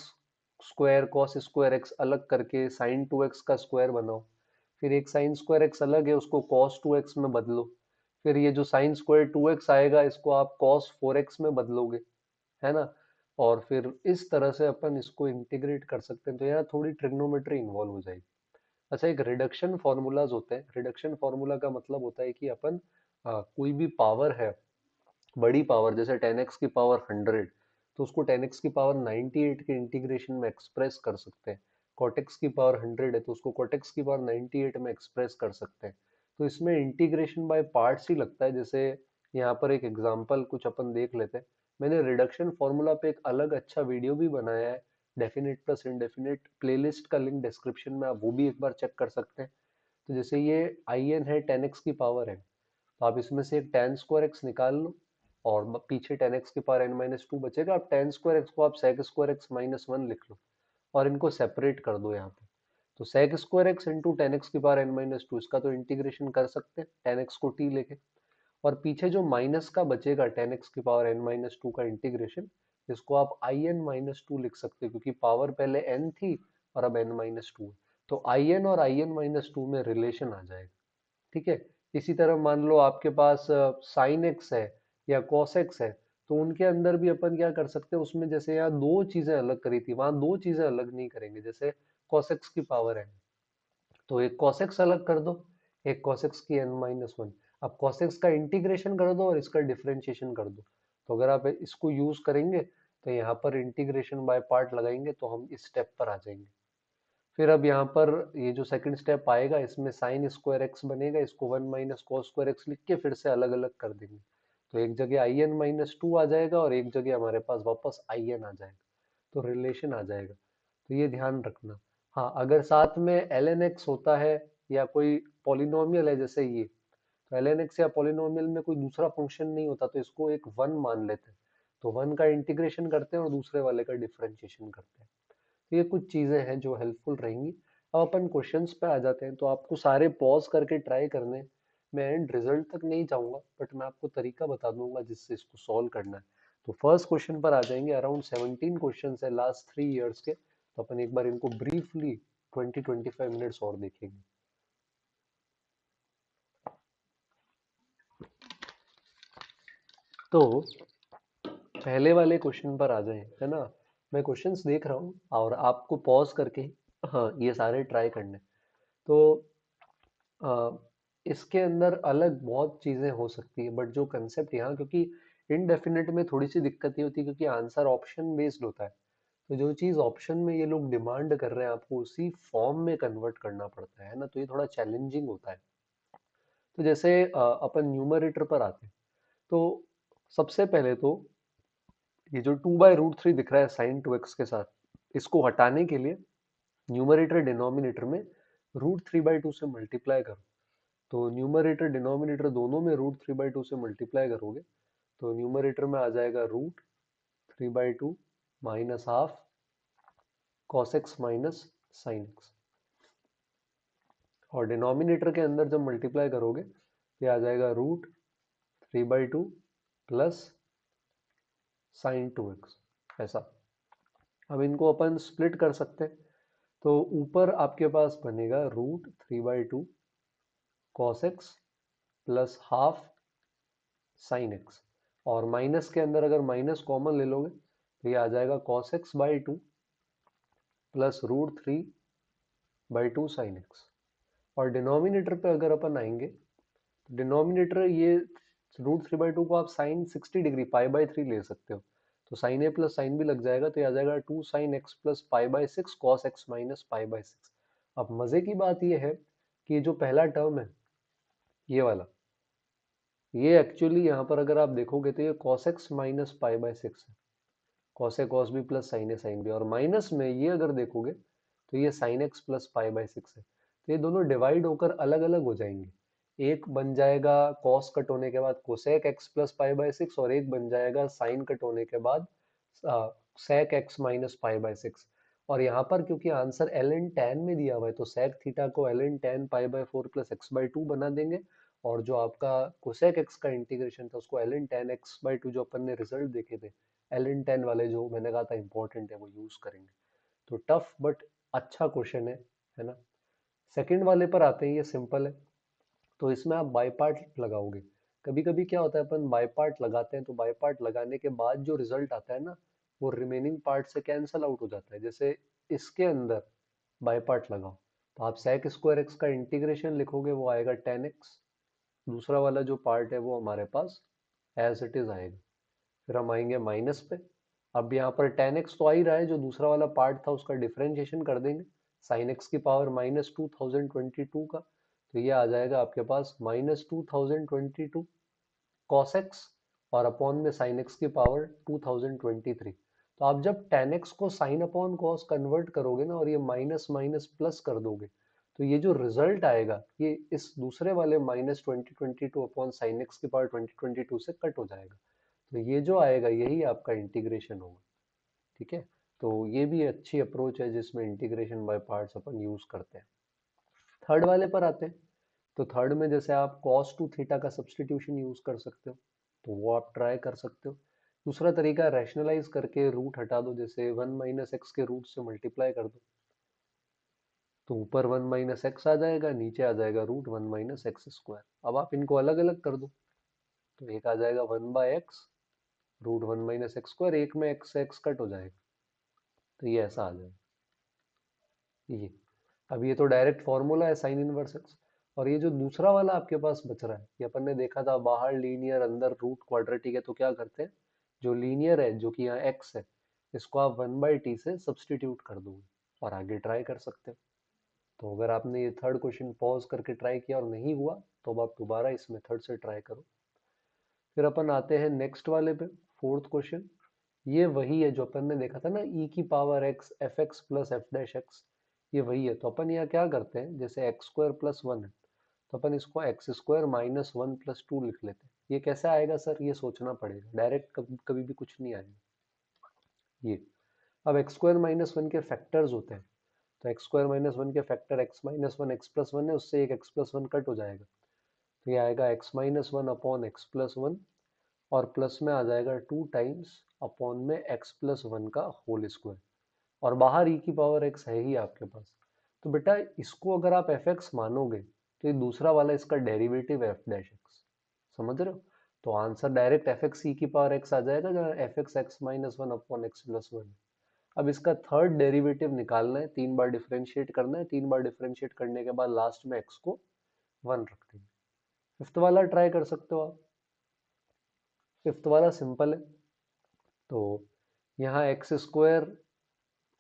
square cos square x अलग करके साइन 2x का स्क्वायर बनाओ। फिर एक साइन स्क्वायर एक्स अलग है, उसको कॉस 2x में बदलो। फिर ये जो साइन स्क्वायर 2x आएगा इसको आप कॉस 4x में बदलोगे, है ना। और फिर इस तरह से अपन इसको इंटीग्रेट कर सकते हैं। तो यहाँ थोड़ी ट्रिग्नोमेट्री इन्वॉल्व हो जाएगी। अच्छा, एक रिडक्शन फॉर्मूलाज होते हैं। रिडक्शन फॉर्मूला का मतलब होता है कि अपन कोई भी पावर है, बड़ी पावर, जैसे 10x की पावर 100, तो उसको 10x की पावर 98 के इंटीग्रेशन में एक्सप्रेस कर सकते हैं। कॉटेक्स की पावर 100 है तो उसको कॉटेक्स की पावर 98 में एक्सप्रेस कर सकते हैं। तो इसमें इंटीग्रेशन बाय पार्ट्स ही लगता है। जैसे यहाँ पर एक एग्जांपल कुछ अपन देख लेते हैं। मैंने रिडक्शन फॉर्मूला पे एक अलग अच्छा वीडियो भी बनाया है, डेफिनेट प्लस इनडेफिनेट, प्लेलिस्ट का लिंक डिस्क्रिप्शन में, आप वो भी एक बार चेक कर सकते हैं। तो जैसे ये आई एन है, 10x की पावर है, तो आप इसमें से एक tan स्क्वायर एक्स निकाल लो, और पीछे tan x की पावर n-2 बचेगा। आप tan स्क्वायर एक्स को आप sec स्क्वायर एक्स -1 लिख लो, और इनको सेपरेट कर दो यहाँ पे। तो sec square x into ten x की पावर n-2, इसका तो इंटीग्रेशन कर सकते हैं tan x को t लेके। और पीछे जो माइनस का बचेगा tan x की पावर n-2 का इंटीग्रेशन, इसको आप in-2 लिख सकते हो, क्योंकि पावर पहले n थी और अब n-2 है। तो in और in-2 में रिलेशन आ जाएगा। ठीक है। इसी तरह मान लो आपके पास साइन एक्स है या कॉस एक्स है, तो उनके अंदर भी अपन क्या कर सकते हैं, उसमें जैसे यहाँ दो चीजें अलग करी थी, वहां दो चीजें अलग नहीं करेंगे। जैसे कॉस एक्स की पावर है तो एक cos x अलग कर दो, एक cos x की n-1। अब cos x का इंटीग्रेशन कर दो और इसका डिफरेंशिएशन कर दो। तो अगर आप इसको यूज करेंगे तो यहाँ पर इंटीग्रेशन बाय पार्ट लगाएंगे तो हम इस स्टेप पर आ जाएंगे। फिर अब यहाँ पर ये जो सेकंड स्टेप आएगा, इसमें साइन स्क्वायर एक्स बनेगा, इसको 1 माइनस कॉस स्क्वायर एक्स लिख के फिर से अलग अलग कर देंगे। तो एक जगह in-2 आ जाएगा और एक जगह हमारे पास वापस in आ जाएगा। तो रिलेशन आ जाएगा। तो ये ध्यान रखना। हाँ, अगर साथ में ln x होता है या कोई पॉलिनोमियल है जैसे ये, तो ln x या पॉलिनोमियल में कोई दूसरा फंक्शन नहीं होता तो इसको एक वन मान लेते हैं। तो वन का इंटीग्रेशन करते हैं और दूसरे वाले का डिफरेंशिएशन करते हैं। तो ये कुछ चीजें हैं जो हेल्पफुल रहेंगी। अब अपन क्वेश्चंस पे आ जाते हैं। तो आपको सारे पॉज करके ट्राई करने, मैं एंड रिजल्ट तक नहीं जाऊंगा, बट मैं आपको तरीका बता दूंगा जिससे इसको सॉल्व करना है। तो फर्स्ट क्वेश्चन पर आ जाएंगे। अराउंड 17 क्वेश्चन है लास्ट 3 इयर्स के, तो अपन एक बार इनको ब्रीफली 20-25 मिनट्स और देखेंगे। तो पहले वाले क्वेश्चन पर आ जाए, है ना। मैं क्वेश्चंस देख रहा हूँ और आपको पॉज करके, हाँ, ये सारे ट्राई करने। तो अ, इसके अंदर अलग बहुत चीजें हो सकती है, बट जो कंसेप्ट यहाँ, क्योंकि इनडेफिनेट में थोड़ी सी दिक्कत ये होती है क्योंकि आंसर ऑप्शन बेस्ड होता है। तो जो चीज ऑप्शन में ये लोग डिमांड कर रहे हैं आपको उसी फॉर्म में कन्वर्ट करना पड़ता है ना, तो ये थोड़ा चैलेंजिंग होता है। तो जैसे अपन न्यूमरेटर पर आते हैं। तो सबसे पहले तो ये जो 2/√3 दिख रहा है साइन 2x के साथ, इसको हटाने के लिए न्यूमरेटर डिनोमिनेटर में √3/2 से मल्टीप्लाई करो तो न्यूमरेटर डिनोमिनेटर दोनों में √3/2 से मल्टीप्लाई करोगे तो न्यूमरेटर में आ जाएगा √3/2 minus half cos x minus sine x, और डिनोमिनेटर के अंदर जब मल्टीप्लाई करोगे ये आ जाएगा √3/2 प्लस साइन 2x, ऐसा। अब इनको अपन स्प्लिट कर सकते हैं तो ऊपर आपके पास बनेगा √3/2 cos x plus half sine x, और माइनस के अंदर अगर माइनस कॉमन ले लोगे तो ये आ जाएगा cos x/2 plus √3/2 sine x। और डिनोमिनेटर पे अगर अपन आएंगे तो डिनोमिनेटर ये √3/2 को आप साइन 60 डिग्री π/3 ले सकते हो, तो साइन ए प्लस साइन भी लग जाएगा तो ये आ जाएगा 2 sine x plus π/6 cos x minus π/6। अब मजे की बात ये है कि ये जो पहला टर्म है ये वाला, ये एक्चुअली यहाँ पर अगर आप देखोगे तो ये cos x माइनस π/6 है, cos ए cos b प्लस साइन ए साइन बी, और माइनस में ये अगर देखोगे तो ये साइन एक्स प्लस π/6 है, तो ये दोनों डिवाइड होकर अलग अलग हो जाएंगे। एक बन जाएगा cos कट होने के बाद कोसेक x प्लस π/6, और एक बन जाएगा साइन कट होने के बाद सेक x माइनस π/6। और यहाँ पर क्योंकि आंसर ln tan में दिया हुआ है तो सेक थीटा को ln tan π/4 प्लस x/2 बना देंगे, और जो आपका कोसेक x का इंटीग्रेशन था उसको ln tan x/2 जो अपन ने रिजल्ट देखे थे ln tan वाले जो मैंने कहा था इंपॉर्टेंट है वो यूज करेंगे। तो टफ बट अच्छा क्वेश्चन है ना। सेकंड वाले पर आते हैं, ये सिंपल है, तो इसमें आप बाय पार्ट लगाओगे। कभी कभी क्या होता है अपन बाय पार्ट लगाते हैं तो बाय पार्ट लगाने के बाद जो रिजल्ट आता है ना वो रिमेनिंग पार्ट से कैंसल आउट हो जाता है। जैसे इसके अंदर बाय पार्ट लगाओ तो आप sec स्क्वायर एक्स का इंटीग्रेशन लिखोगे वो आएगा tan x, दूसरा वाला जो पार्ट है वो हमारे पास एज इट इज आएगा। फिर हम आएंगे माइनस पे, अब यहाँ पर tan x तो आ ही रहा है, जो दूसरा वाला पार्ट था उसका डिफरेंशिएशन कर देंगे sin x की पावर -2022 का, तो ये आ जाएगा आपके पास -2022 cos x, और अपॉन में sin x की पावर 2023। तो आप जब tan x को sin अपॉन cos कन्वर्ट करोगे ना और ये माइनस माइनस प्लस कर दोगे तो ये जो रिजल्ट आएगा ये इस दूसरे वाले -2022 अपॉन sin x की पावर 2022 से कट हो जाएगा, तो ये जो आएगा यही आपका इंटीग्रेशन होगा। ठीक है, तो ये भी अच्छी अप्रोच है जिसमें integration by parts upon use करते हैं। थर्ड वाले पर आते हैं, तो थर्ड में जैसे आप cos टू थीटा का सब्सटीट्यूशन यूज कर सकते हो तो वो आप ट्राई कर सकते हो। दूसरा तरीका रैशनलाइज करके रूट हटा दो, जैसे 1 माइनस एक्स के रूट से मल्टीप्लाई कर दो तो ऊपर 1 माइनस एक्स आ जाएगा, नीचे आ जाएगा √1 माइनस एक्स स्क्वायर। अब आप इनको अलग अलग कर दो तो एक आ जाएगा 1/x √1 माइनस एक्स स्क्वायर, एक में एक्स से एक्स कट हो जाएगा तो ये ऐसा आ जाएगा ये। अब ये तो डायरेक्ट फॉर्मूला है साइन इनवर्स एक्स, और ये जो दूसरा वाला आपके पास बच रहा है ये अपन ने देखा था बाहर लीनियर अंदर रूट क्वाड्रेटिक है, तो क्या करते हैं जो लीनियर है जो कि यहाँ एक्स है इसको आप 1/t से सब्सटीट्यूट कर दोगे और आगे ट्राई कर सकते हो। तो अगर आपने ये थर्ड क्वेश्चन पॉज करके ट्राई किया और नहीं हुआ तो अब आप दोबारा इस मेथड से ट्राई करो। फिर अपन आते हैं नेक्स्ट वाले पे, फोर्थ क्वेश्चन। ये वही है जो अपन ने देखा था ना e की power x F x plus f dash x, ये वही है। तो अपन यहाँ क्या करते हैं, जैसे एक्स स्क्वायर प्लस 1 है तो अपन इसको एक्स स्क्वायर माइनस 1 प्लस 2 लिख लेते हैं। ये कैसे आएगा सर, ये सोचना पड़ेगा, डायरेक्ट कभी कभी भी कुछ नहीं आएगा ये। अब एक्स स्क्वायर माइनस 1 के फैक्टर्स होते हैं, तो एक्स स्क्वायर माइनस 1 के factor x minus 1 x plus 1 है, उससे एक एक्स प्लस 1 कट हो जाएगा तो ये आएगा x minus 1 upon x plus 1, और प्लस में आ जाएगा 2 टाइम्स अपॉन में x प्लस 1 का होल स्क्वायर, और बाहर e की पावर x है ही आपके पास। तो बेटा इसको अगर आप एफ एक्स मानोगे तो ये दूसरा वाला इसका डेरिवेटिव है एफ डैश एक्स, समझ रहे हो। तो आंसर डायरेक्ट एफ एक्स ई की पावर एक्स आ जाएगा जहाँ F x x minus 1 upon x plus 1। अब इसका थर्ड डेरिवेटिव निकालना है, 3 बार डिफरेंशिएट करना है, 3 बार डिफरेंशिएट करने के बाद लास्ट में x को 1 रख देंगे। फिफ्थ वाला ट्राई कर सकते हो आप, फिफ्थ वाला सिंपल है। तो यहाँ एक्स स्क्वायर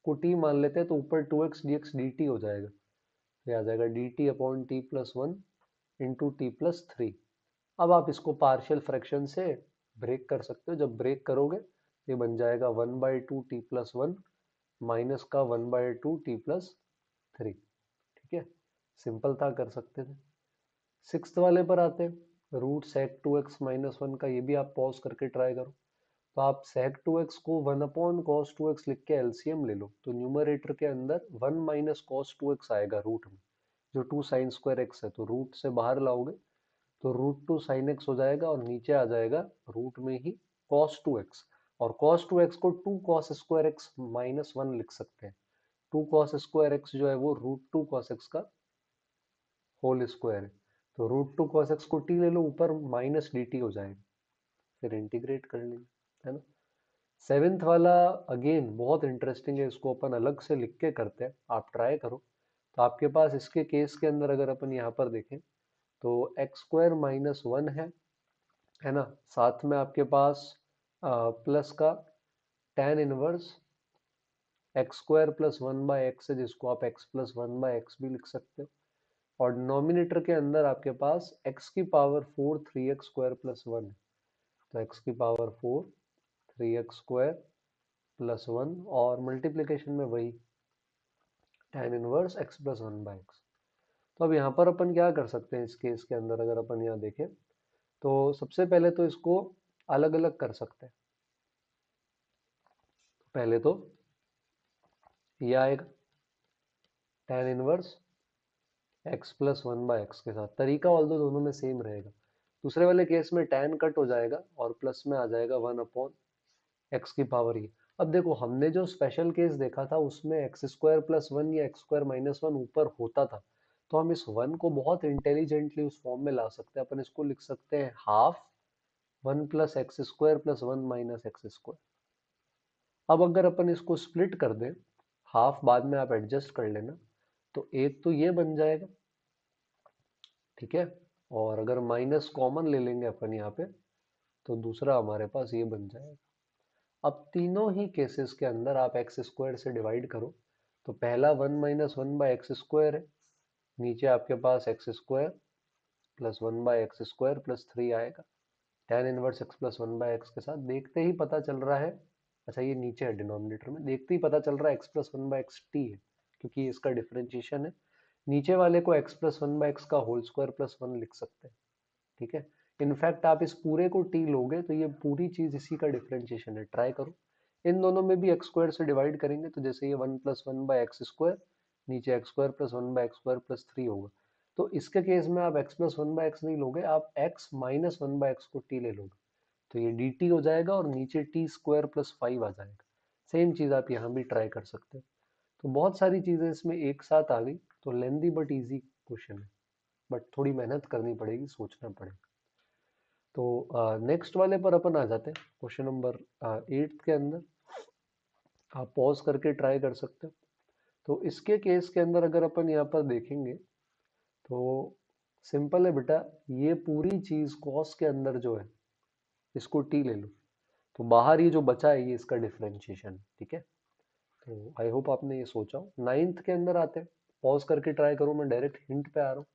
को t मान लेते हैं तो ऊपर 2x dx dt हो जाएगा, ये आ जाएगा dt upon T plus 1 into T plus 3। अब आप इसको पार्शियल फ्रैक्शन से ब्रेक कर सकते हो, जब ब्रेक करोगे ये बन जाएगा 1/2 टी प्लस 1 माइनस का 1/2 टी प्लस 3। ठीक है, सिंपल था, कर सकते थे। सिक्स्थ वाले पर आते हैं, root sec two x minus one का, ये भी आप पॉज करके ट्राई करो। तो आप सेक टू एक्स को one upon cos two x लिख के एलसीएम ले लो, तो न्यूमरेटर के अंदर one minus cos two x आएगा रूट में, जो टू साइन स्क्वायर एक्स है, तो रूट से बाहर लाओगे तो रूट टू साइन एक्स हो जाएगा, और नीचे आ जाएगा रूट में ही कॉस टू एक्स। और कॉस टू एक्स को two cos square x minus one लिख सकते हैं। टू कॉस स्क्वायर एक्स जो है वो रूट टू कॉस एक्स का होल स्क्वायर है। तो रूट टू कॉस एक्स को टी ले लो, ऊपर माइनस डी टी हो जाएगा, फिर इंटीग्रेट कर लेंगे, है ना। सेवेंथ वाला अगेन बहुत इंटरेस्टिंग है, इसको अपन अलग से लिख के करते हैं, आप ट्राई करो। तो आपके पास इसके केस के अंदर अगर अपन यहाँ पर देखें तो एक्स स्क्वायर माइनस वन है ना, साथ में आपके पास प्लस का tan inverse x square plus one by x है, जिसको आप x plus one by x भी लिख सकते हो। और डिनोमिनेटर के अंदर आपके पास x की power four three x square plus one है, तो x की power four three x square plus one, और मल्टीप्लीकेशन में वही tan inverse x plus one by x. तो अब यहाँ पर अपन क्या कर सकते हैं इस केस के अंदर, अगर अपन यहाँ देखें तो सबसे पहले तो इसको अलग अलग कर सकते हैं। पहले तो ये आएगा tan inverse x plus one by x के साथ, तरीका ऑल दोनों में सेम रहेगा। दूसरे वाले केस में tan कट हो जाएगा और प्लस में आ जाएगा वन अपॉन एक्स की पावर ये। अब देखो हमने जो स्पेशल केस देखा था उसमें एक्स स्क्वायर प्लस वन या एक्स स्क्वायर माइनस वन ऊपर होता था, तो हम इस वन को बहुत इंटेलिजेंटली उस फॉर्म में ला सकते हैं। अपन इसको लिख सकते हैं half one plus x square plus one minus x square. अब अगर अपन इसको स्प्लिट कर दें, हाफ बाद में आप एडजस्ट कर लेना, तो एक तो ये बन जाएगा, ठीक है, और अगर माइनस कॉमन ले लेंगे अपन यहाँ पे, तो दूसरा हमारे पास ये बन जाएगा। अब तीनों ही केसेस के अंदर आप एक्स स्क्वायर से डिवाइड करो, तो पहला one minus one by x square है, नीचे आपके पास x square plus one by x square plus three आएगा, tan inverse x plus one by x के साथ देखते ही पता चल रहा है, अच्छा ये नीचे है डिनोमिनेटर में, देखते ही पता चल रहा है x plus one by x T है, क्योंकि ये इसका डिफरेंशिएशन है। नीचे वाले को x plus one by x का होल स्क्वायर प्लस वन लिख सकते हैं, ठीक है। इनफैक्ट आप इस पूरे को टी लोगे तो ये पूरी चीज इसी का डिफरेंशिएशन है, ट्राई करो। इन दोनों में भी एक्स स्क्वायर से डिवाइड करेंगे, तो जैसे ये one plus one by x square, नीचे x square plus one by x square plus three होगा। तो इसके केस में आप x plus one by x नहीं लोगे, आप x minus one by x को टी ले लोगे, तो ये डी टी हो जाएगा और नीचे टी स्क्वायर प्लस फाइव आ जाएगा। सेम चीज आप यहाँ भी ट्राई कर सकते हैं। तो बहुत सारी चीजें इसमें एक साथ आ गई, तो लेंदी बट इजी क्वेश्चन है, बट थोड़ी मेहनत करनी पड़ेगी, सोचना पड़ेगा। तो नेक्स्ट वाले पर अपन आ जाते हैं, क्वेश्चन नंबर एट्थ के अंदर आप पॉज करके ट्राई कर सकते हो। तो इसके केस के अंदर अगर अपन यहाँ पर देखेंगे तो सिंपल है बेटा, ये पूरी चीज कॉस के अंदर जो है इसको टी ले लो, तो बाहर ये जो बचा है ये इसका डिफरेंशिएशन, ठीक है। तो आई होप आपने ये सोचा हो। नाइन्थ के अंदर आते हैं, पॉज करके ट्राई करो, मैं डायरेक्ट हिंट पे आ रहा हूँ।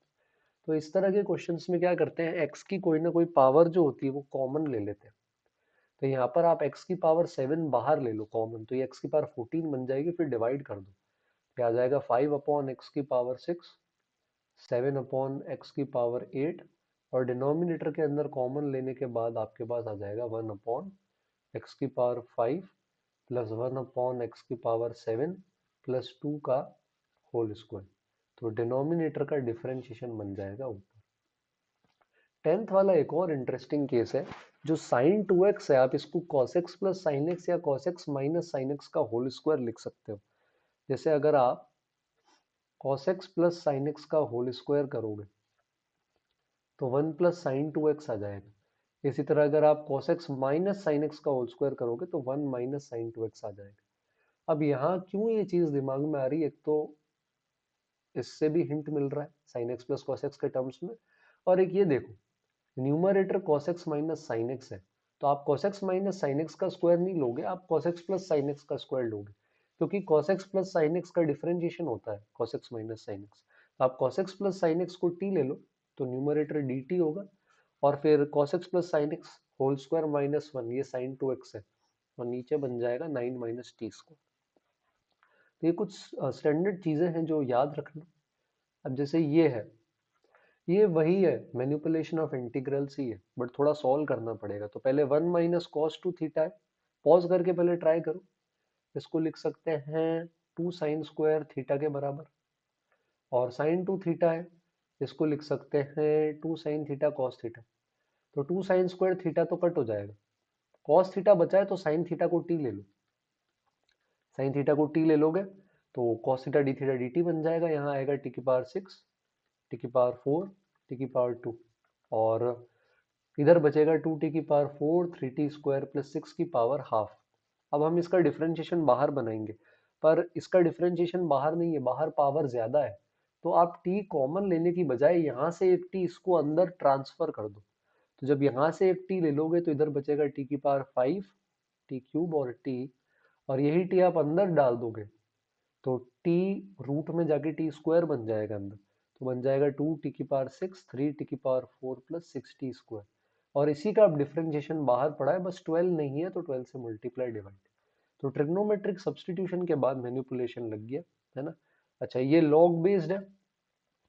तो इस तरह के क्वेश्चंस में क्या करते हैं, एक्स की कोई ना कोई पावर जो होती है वो कॉमन ले लेते हैं। तो यहाँ पर आप x की पावर सेवन बाहर ले लो कॉमन, तो ये x की पावर फोर्टीन बन जाएगी, फिर डिवाइड कर दो, क्या आ जाएगा फाइव अपॉन एक्स की power six, seven upon x की पावर एट, और डिनोमिनेटर के अंदर कॉमन लेने के बाद आपके पास आ जाएगा वन अपॉन एक्स की power five plus one upon x की पावर सेवन प्लस टू का होल स्क्वायर। तो डिनोमिनेटर का डिफरेंशिएशन बन जाएगा ऊपर। टेंथ वाला एक और इंटरेस्टिंग केस है, जो साइन टू एक्स है आप इसको cos x plus sine x या cos x minus sine x का होल स्क्वायर लिख सकते हो। जैसे अगर आप cos x plus sine x का होल स्क्वायर करोगे तो one plus sine two x आ जाएगा। इसी तरह अगर आप cos x minus sine x का होल स्क्वायर करोगे तो one minus sine two x आ जाएगा। अब यहाँ क्यों ये चीज दिमाग में आ रही है, एक तो इससे भी हिंट मिल रहा है sign x plus cos x के टर्म्स में, और एक ये देखो numerator cos x minus sine x है, तो आप cos x minus sine x का स्क्वायर नहीं लोगे, आप cos x plus sine x का स्क्वायर लोगे, क्योंकि cos x plus sine x का डिफरेंशिएशन होता है cos x minus sine x. आप cos x plus sine x को t ले लो, तो न्यूमरेटर dt होगा, और फिर cos x plus sine x whole square minus one, ये साइन टू एक्स है, और नीचे बन जाएगा नाइन माइनस टी स्क्वायर। तो ये कुछ स्टैंडर्ड चीजें हैं जो याद रखना। अब जैसे ये है, ये वही है, मैनिपुलेशन ऑफ इंटीग्रल्स ही है, बट थोड़ा सॉल्व करना पड़ेगा। तो पहले 1 माइनस कॉस टू थीटा है, पॉज करके पहले ट्राई करो। इसको लिख सकते हैं 2 साइन स्क्वायर थीटा के बराबर, और साइन टू थीटा है, इसको लिख सकते हैं 2 साइन थीटा कॉस थीटा। तो 2 साइन स्क्वायर थीटा तो कट हो जाएगा, कॉस थीटा बचा है तो साइन थीटा को टी ले लो, साइन थीटा को टी ले लोगे तो cos theta D theta D T बन जाएगा। यहाँ आएगा टी की पावर 6, टी की पावर 4, टी की पावर 2, और इधर बचेगा 2 टी की पावर 4 3 टी स्क्वायर प्लस 6 की पावर हाफ। अब हम इसका डिफरेंशिएशन बाहर बनाएंगे, पर इसका डिफरेंशिएशन बाहर नहीं है, बाहर पावर ज्यादा है। तो आप टी कॉमन लेने की बजाय यहाँ से एक टी इसको अंदर ट्रांसफर कर दो। तो जब यहाँ से एक टी ले लोगे तो इधर बचेगा टी की पावर 5 टी क्यूब और टी, और यही टी आप अंदर डाल दोगे तो टी रूट में जाके टी स्क्वायर बन जाएगा अंदर। तो बन जाएगा 2 टी की पावर 6 3 टी की पावर 4 प्लस 6 टी स्क्वायर। और इसी का अब डिफरेंशिएशन बाहर पड़ा है, बस 12 नहीं है तो 12 से मल्टीप्लाई डिवाइड। तो ट्रिग्नोमेट्रिक सब्स्टिट्यूशन के बाद मैनिपुलेशन लग गया, है ना। अच्छा, ये लॉग बेस्ड है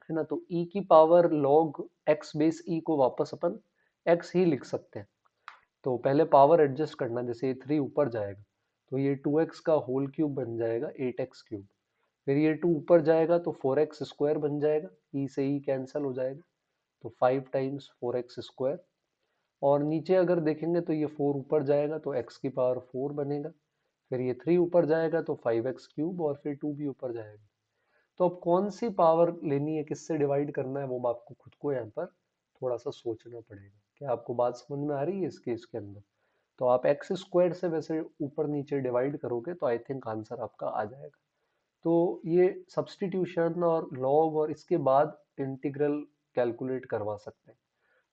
ना, तो e की power log x base e को वापस अपन x ही लिख सकते हैं। तो पहले पावर एडजस्ट करना, जैसे ये 3 ऊपर जाएगा तो ये 2x का होल क्यूब बन जाएगा 8x क्यूब, फिर ये 2 ऊपर जाएगा तो 4x स्क्वायर बन जाएगा, e से e कैंसिल हो जाएगा तो 5 टाइम्स 4x स्क्वायर। और नीचे अगर देखेंगे तो ये 4 ऊपर जाएगा तो x की पावर 4 बनेगा, फिर ये 3 ऊपर जाएगा तो 5x क्यूब, और फिर 2 भी ऊपर जाएगा। तो अब कौन सी पावर लेनी है, किससे डिवाइड करना है, वो आपको खुद को यहाँ पर थोड़ा सा सोचना पड़ेगा। क्या आपको बात समझ में आ रही है इस केस के अंदर? तो आप एक्स स्क्वायर से वैसे ऊपर नीचे डिवाइड करोगे तो आई थिंक आंसर आपका आ जाएगा। तो ये सब्स्टिट्यूशन और लॉग और इसके बाद इंटीग्रल कैलकुलेट करवा सकते हैं।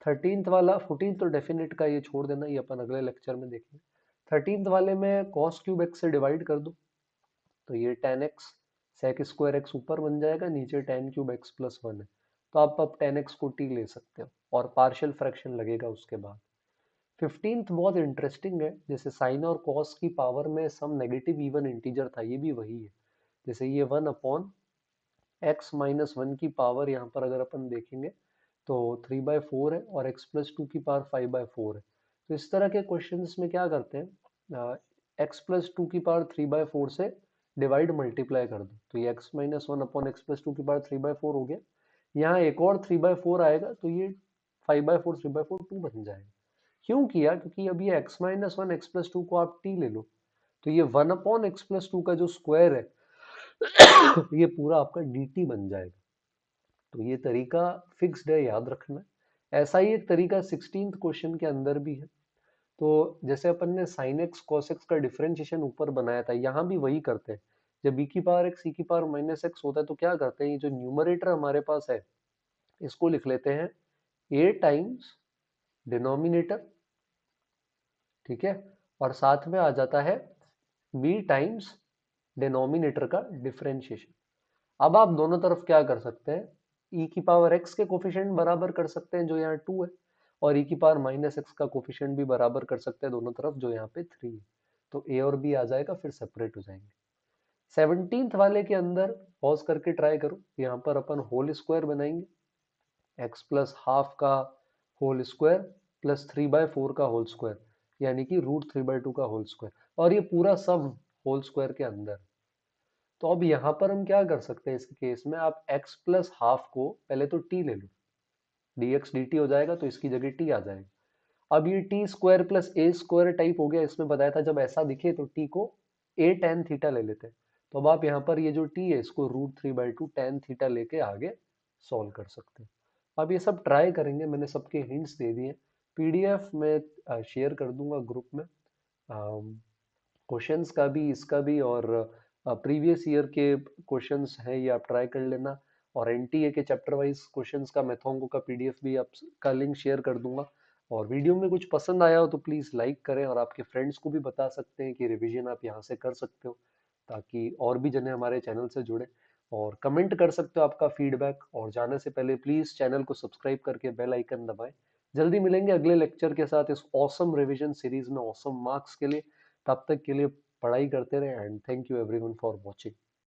13th वाला, 14th तो डेफिनेट का ये छोड़ देना, ये अपन अगले लेक्चर में देखेंगे। 13th वाले में कॉस क्यूब एक्स से डिवाइड कर दो तो ये tan x sec square x ऊपर बन जाएगा, नीचे टेन क्यूब एक्स प्लस 1 है। तो आप अब टेन एक्स को टी ले सकते हो और पार्शियल फ्रैक्शन लगेगा उसके बाद। 15th बहुत इंटरेस्टिंग है, जैसे साइन और कॉस की पावर में सम नेगेटिव इवन इंटीजर था, ये भी वही है। जैसे ये 1/x-1 की पावर यहाँ पर अगर अपन देखेंगे तो 3/4 है, और x+2 की पावर 5/4 है। तो इस तरह के क्वेश्चंस में क्या करते हैं, x+2 की पावर 3/4 से डिवाइड मल्टीप्लाई कर दो तो ये x-1/x+2 की पावर 3/4 हो गया। यहाँ एक और 3/4 आएगा तो ये 5/4 3/4 2 बन जाएगा। क्यों किया? क्योंकि अब ये x-1 x+2 को आप t ले लो तो ये 1/x+2 का जो स्क्वायर है ये पूरा आपका dt बन जाएगा। तो ये तरीका फिक्स्ड है, याद रखना। ऐसा ही एक तरीका 16th क्वेश्चन के अंदर भी है। तो जैसे अपन ने साइन एक्स कॉस एक्स का डिफरेंशिएशन ऊपर बनाया था, यहाँ भी वही करते हैं। जब e की पावर x e की पावर माइनस एक्स होता है तो क्या करते हैं, ये जो न्यूमरेटर हमारे पास है इसको लिख लेते हैं a टाइम्स डिनोमिनेटर, ठीक है, और साथ में आ जाता है b टाइम्स डिनोमिनेटर का डिफरेंशिएशन। अब आप दोनों तरफ क्या कर सकते हैं, e की पावर x के कोफिशिएंट बराबर कर सकते हैं जो यहाँ 2 है, और e की पावर माइनस एक्स का कोफिशिएंट भी बराबर कर सकते हैं दोनों तरफ जो यहाँ पे 3 है। तो a और b आ जाएगा, फिर सेपरेट हो जाएंगे। 17th वाले के अंदर पॉज करके ट्राई करो, यहाँ पर अपन होल स्क्वायर बनाएंगे, x प्लस हाफ का होल स्क्वायर प्लस 3/4 का होल स्क्वायर, यानी कि √3/2 का होल स्क्वायर, और ये पूरा सब होल स्क्वायर के अंदर। तो अब यहाँ पर हम क्या कर सकते हैं, इस केस में आप x प्लस हाफ को पहले तो t ले लो, dx dt हो जाएगा तो इसकी जगह t आ जाएगा। अब ये T square plus a square type हो गया, इसमें बताया था जब ऐसा दिखे तो टी को a tan थीटा ले लेते हैं। तो अब आप यहाँ पर ये जो टी है इसको √3/2 tan थीटा लेके आगे सॉल्व कर सकते हैं। अब ये सब ट्राई करेंगे, मैंने सबके हिंट्स दे दिए। पीडीएफ में शेयर कर दूंगा ग्रुप में, क्वेश्चंस का भी इसका भी, और प्रीवियस ईयर के क्वेश्चंस हैं ये आप ट्राई कर लेना। और एनटीए के चैप्टर वाइज क्वेश्चंस का मैथोंगो का पीडीएफ भी आप का लिंक शेयर कर दूंगा। और वीडियो में कुछ पसंद आया हो तो प्लीज़ लाइक करें, और आपके फ्रेंड्स को भी बता सकते हैं कि रिवीजन आप यहाँ से कर सकते हो, ताकि और भी जने हमारे चैनल से जुड़े। और कमेंट कर सकते हो आपका फीडबैक, और जाने से पहले प्लीज़ चैनल को सब्सक्राइब करके बेल आइकन दबाएं। जल्दी मिलेंगे अगले लेक्चर के साथ इस ऑसम रिवीजन सीरीज में ऑसम मार्क्स के लिए। तब तक के लिए पढ़ाई करते रहे, and thank you everyone for watching.